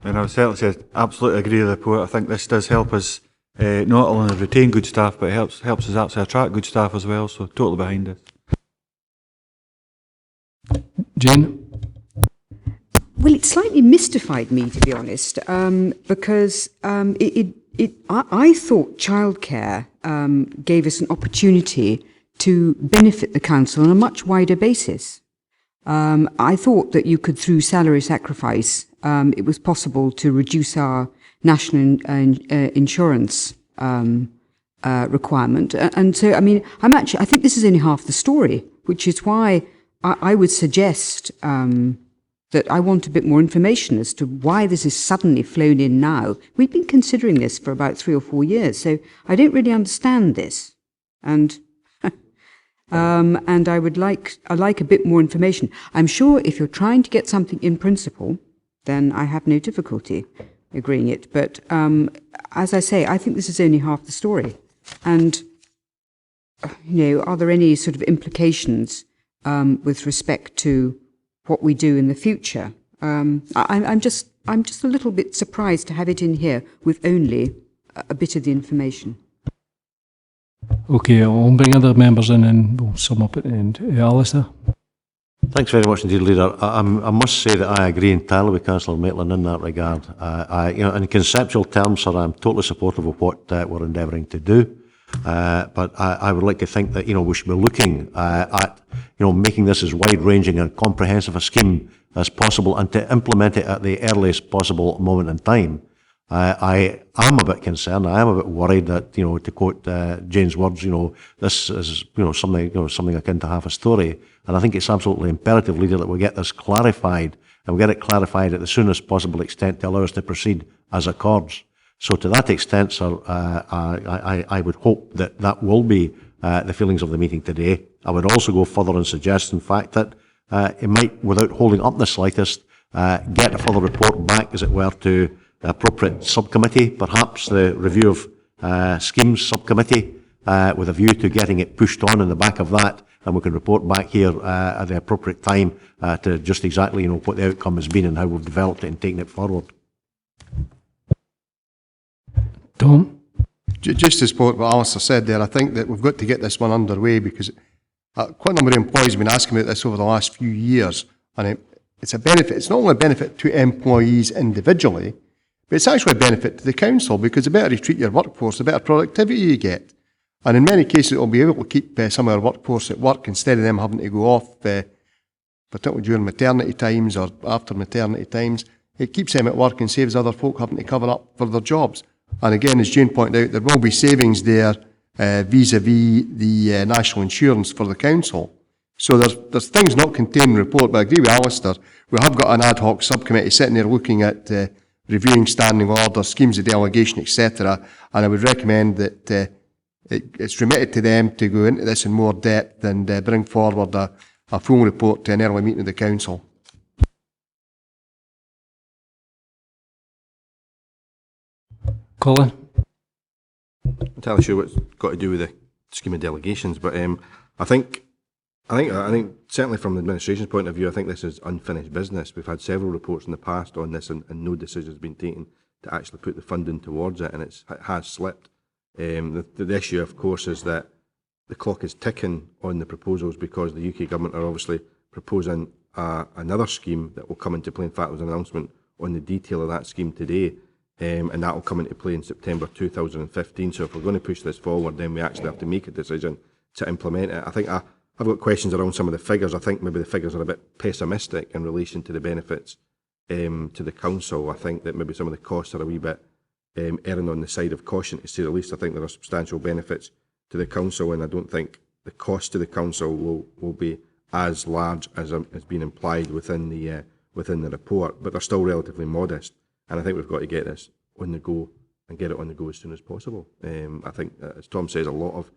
And I would certainly say absolutely agree with the report. I think this does help us not only retain good staff, but it helps us actually attract good staff as well. So totally behind it. Jane? Well, it slightly mystified me, to be honest, because I thought childcare gave us an opportunity to benefit the council on a much wider basis. I thought that you could, through salary sacrifice, it was possible to reduce our national insurance requirement. And so, I mean, I think this is only half the story, which is why I would suggest that I want a bit more information as to why this is suddenly flown in now. We've been considering this for about 3 or 4 years, so I don't really understand this. And and I'd like a bit more information. I'm sure if you're trying to get something in principle, then I have no difficulty agreeing it. But as I say, I think this is only half the story. And, are there any sort of implications with respect to what we do in the future? I'm just a little bit surprised to have it in here with only a bit of the information. Okay, I'll bring other members in and we'll sum up at the end. Alistair? Thanks very much indeed, Leader. I must say that I agree entirely with Councillor Maitland in that regard. In conceptual terms, sir, I'm totally supportive of what we're endeavouring to do. But I would like to think that we should be looking at making this as wide-ranging and comprehensive a scheme as possible and to implement it at the earliest possible moment in time. I am a bit concerned. I am a bit worried that, to quote Jane's words, this is, something akin to half a story. And I think it's absolutely imperative, Leader, that we get this clarified, and we get it clarified at the soonest possible extent to allow us to proceed as accords. So to that extent, sir, I would hope that that will be the feelings of the meeting today. I would also go further and suggest, in fact, that it might, without holding up the slightest, get a further report back, as it were, to the appropriate subcommittee, perhaps the review of schemes subcommittee, with a view to getting it pushed on in the back of that, and we can report back here at the appropriate time to just exactly what the outcome has been and how we've developed it and taken it forward. Tom? Just to support what Alistair said there, I think that we've got to get this one underway, because quite a number of employees have been asking about this over the last few years, and it's a benefit. It's not only a benefit to employees individually, but it's actually a benefit to the council, because the better you treat your workforce, the better productivity you get. And in many cases, it will be able to keep some of our workforce at work instead of them having to go off, particularly during maternity times or after maternity times. It keeps them at work and saves other folk having to cover up for their jobs. And again, as Jane pointed out, there will be savings there vis-a-vis the national insurance for the council. So there's things not contained in the report, but I agree with Alistair. We have got an ad hoc subcommittee sitting there looking at reviewing standing orders, schemes of delegation, etc. And I would recommend that it's remitted to them to go into this in more depth and bring forward a full report to an early meeting of the council. Colin? I'm not entirely sure what's got to do with the scheme of delegations, but I think certainly from the administration's point of view, I think this is unfinished business. We've had several reports in the past on this, and no decision has been taken to actually put the funding towards it, and it has slipped. The issue, of course, is that the clock is ticking on the proposals, because the UK government are obviously proposing another scheme that will come into play. In fact, there was an announcement on the detail of that scheme today, and that will come into play in September 2015. So if we're going to push this forward, then we actually have to make a decision to implement it. I think I've got questions around some of the figures. I think maybe the figures are a bit pessimistic in relation to the benefits to the council. I think that maybe some of the costs are a wee bit erring on the side of caution, to say the least. I think there are substantial benefits to the council, and I don't think the cost to the council will be as large as has been implied within the report, but they're still relatively modest. And I think we've got to get this on the go and get it on the go as soon as possible. I think, as Tom says, a lot of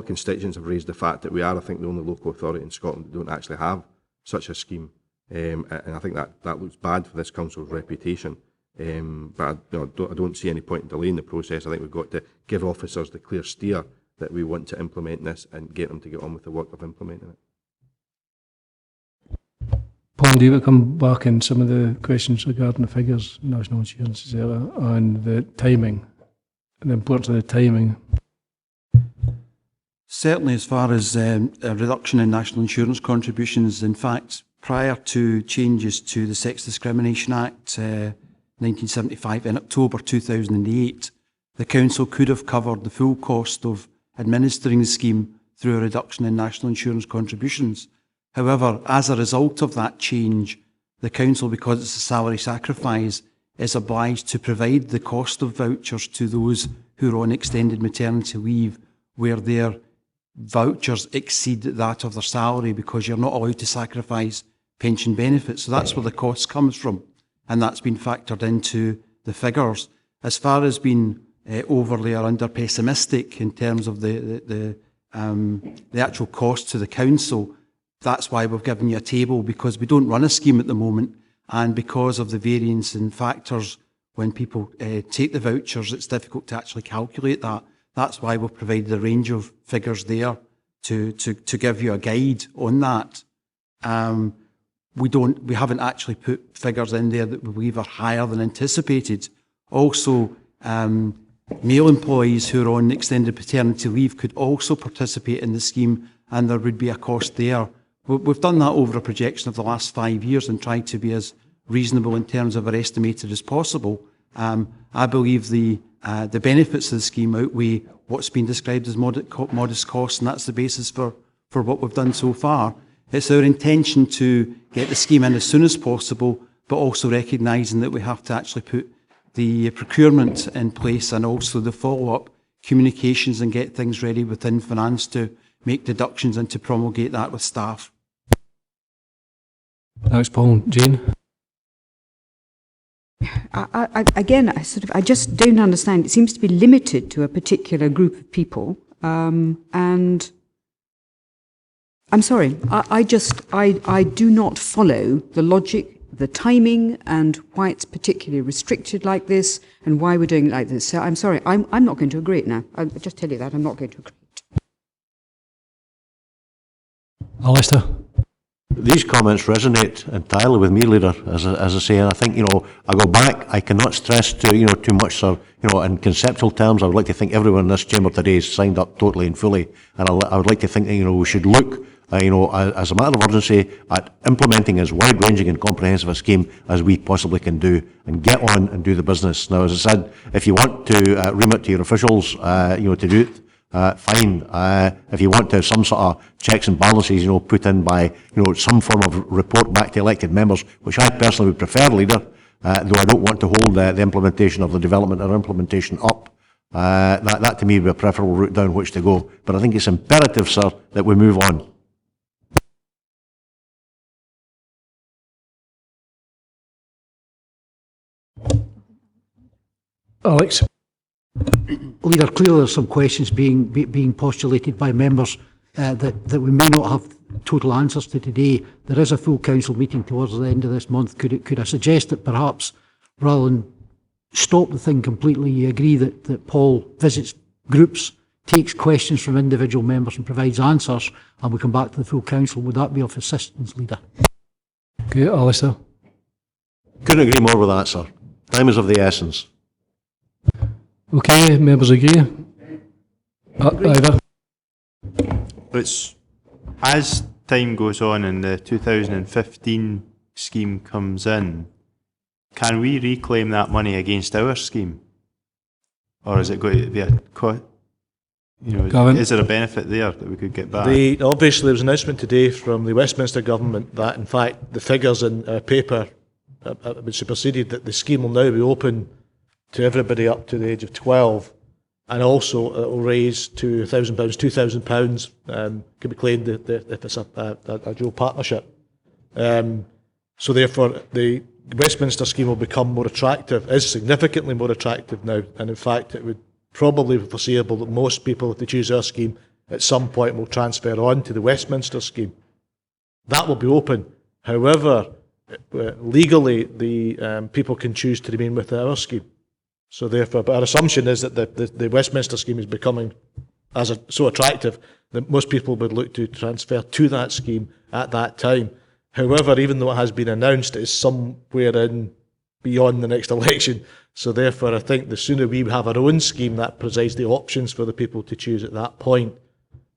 constituents have raised the fact that we are, I think, the only local authority in Scotland that don't actually have such a scheme, and I think that looks bad for this council's reputation. But I don't see any point in delaying the process. I think we've got to give officers the clear steer that we want to implement this and get them to get on with the work of implementing it. Paul, do you want to come back in some of the questions regarding the figures, national insurance, etc., and the timing, and the importance of the timing? Certainly, as far as a reduction in national insurance contributions, in fact, prior to changes to the Sex Discrimination Act 1975 in October 2008, the council could have covered the full cost of administering the scheme through a reduction in national insurance contributions. However, as a result of that change, the council, because it's a salary sacrifice, is obliged to provide the cost of vouchers to those who are on extended maternity leave, where their vouchers exceed that of their salary, because you're not allowed to sacrifice pension benefits. So that's where the cost comes from, and that's been factored into the figures. As far as being overly or under pessimistic in terms of the actual cost to the council, that's why we've given you a table, because we don't run a scheme at the moment, and because of the variance in factors when people take the vouchers, it's difficult to actually calculate that. That's why we've provided a range of figures there to give you a guide on that. We haven't actually put figures in there that we believe are higher than anticipated. Also, male employees who are on extended paternity leave could also participate in the scheme, and there would be a cost there. We've done that over a projection of the last 5 years and tried to be as reasonable in terms of our estimated as possible. I believe the benefits of the scheme outweigh what's been described as modest costs, and that's the basis for what we've done so far. It's our intention to get the scheme in as soon as possible, but also recognising that we have to actually put the procurement in place and also the follow-up communications and get things ready within finance to make deductions and to promulgate that with staff. Thanks, Paul. Jane? I just don't understand. It seems to be limited to a particular group of people, and I'm sorry. I do not follow the logic, the timing, and why it's particularly restricted like this, and why we're doing it like this. So I'm sorry. I'm not going to agree it now. I'll just tell you that I'm not going to agree it. Alistair? These comments resonate entirely with me, Leader, as I say, and I think, I go back, I cannot stress too much, sir, in conceptual terms, I would like to think everyone in this chamber today has signed up totally and fully, and I would like to think that, we should look, as a matter of urgency, at implementing as wide-ranging and comprehensive a scheme as we possibly can do, and get on and do the business. Now, as I said, if you want to remit to your officials, to do it, fine. If you want to have some sort of checks and balances, put in by, some form of report back to elected members, which I personally would prefer, Leader, though I don't want to hold the implementation of the development or implementation up. That to me would be a preferable route down which to go. But I think it's imperative, sir, that we move on. Alex? Leader, clearly there's some questions being postulated by members that we may not have total answers to today. There is a full council meeting towards the end of this month. Could I suggest that perhaps, rather than stop the thing completely, you agree that Paul visits groups, takes questions from individual members and provides answers, and we come back to the full council? Would that be of assistance, Leader? Okay, Alistair? Couldn't agree more with that, sir. Time is of the essence. Okay, members agree? Ivor? It's, as time goes on and the 2015 scheme comes in, can we reclaim that money against our scheme? Or is it going to be is there a benefit there that we could get back? Obviously, there was an announcement today from the Westminster Government that, in fact, the figures in paper have been superseded, that the scheme will now be open to everybody up to the age of 12, and also it will raise to £1,000, £2,000 can be claimed if it's a dual partnership. So therefore, the Westminster scheme will become more attractive, is significantly more attractive now, and in fact it would probably be foreseeable that most people, if they choose our scheme, at some point will transfer on to the Westminster scheme. That will be open. However, legally, the people can choose to remain with our scheme. So therefore, but our assumption is that the Westminster scheme is becoming so attractive that most people would look to transfer to that scheme at that time. However, even though it has been announced, it is somewhere in beyond the next election. So therefore, I think the sooner we have our own scheme that provides the options for the people to choose at that point,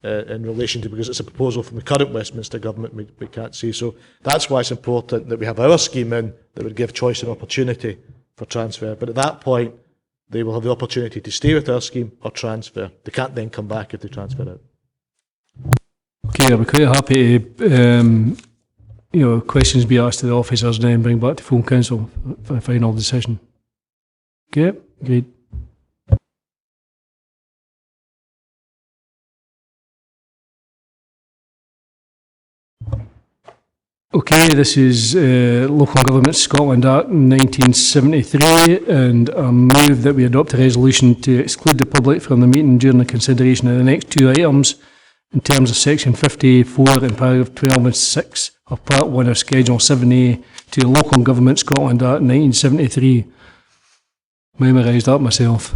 in relation to, because it's a proposal from the current Westminster Government, we can't see. So that's why it's important that we have our scheme in that would give choice and opportunity for transfer. But at that point, they will have the opportunity to stay with our scheme or transfer. They can't then come back if they transfer out. Okay, I'll be quite happy to, questions be asked to the officers and then bring back to full council for a final decision. Okay, great. Okay, this is Local Government Scotland Act 1973, and I move that we adopt a resolution to exclude the public from the meeting during the consideration of the next two items in terms of Section 54 and paragraph 12 and 6 of Part 1 of Schedule 7A to the Local Government Scotland Act 1973. Memorised that myself.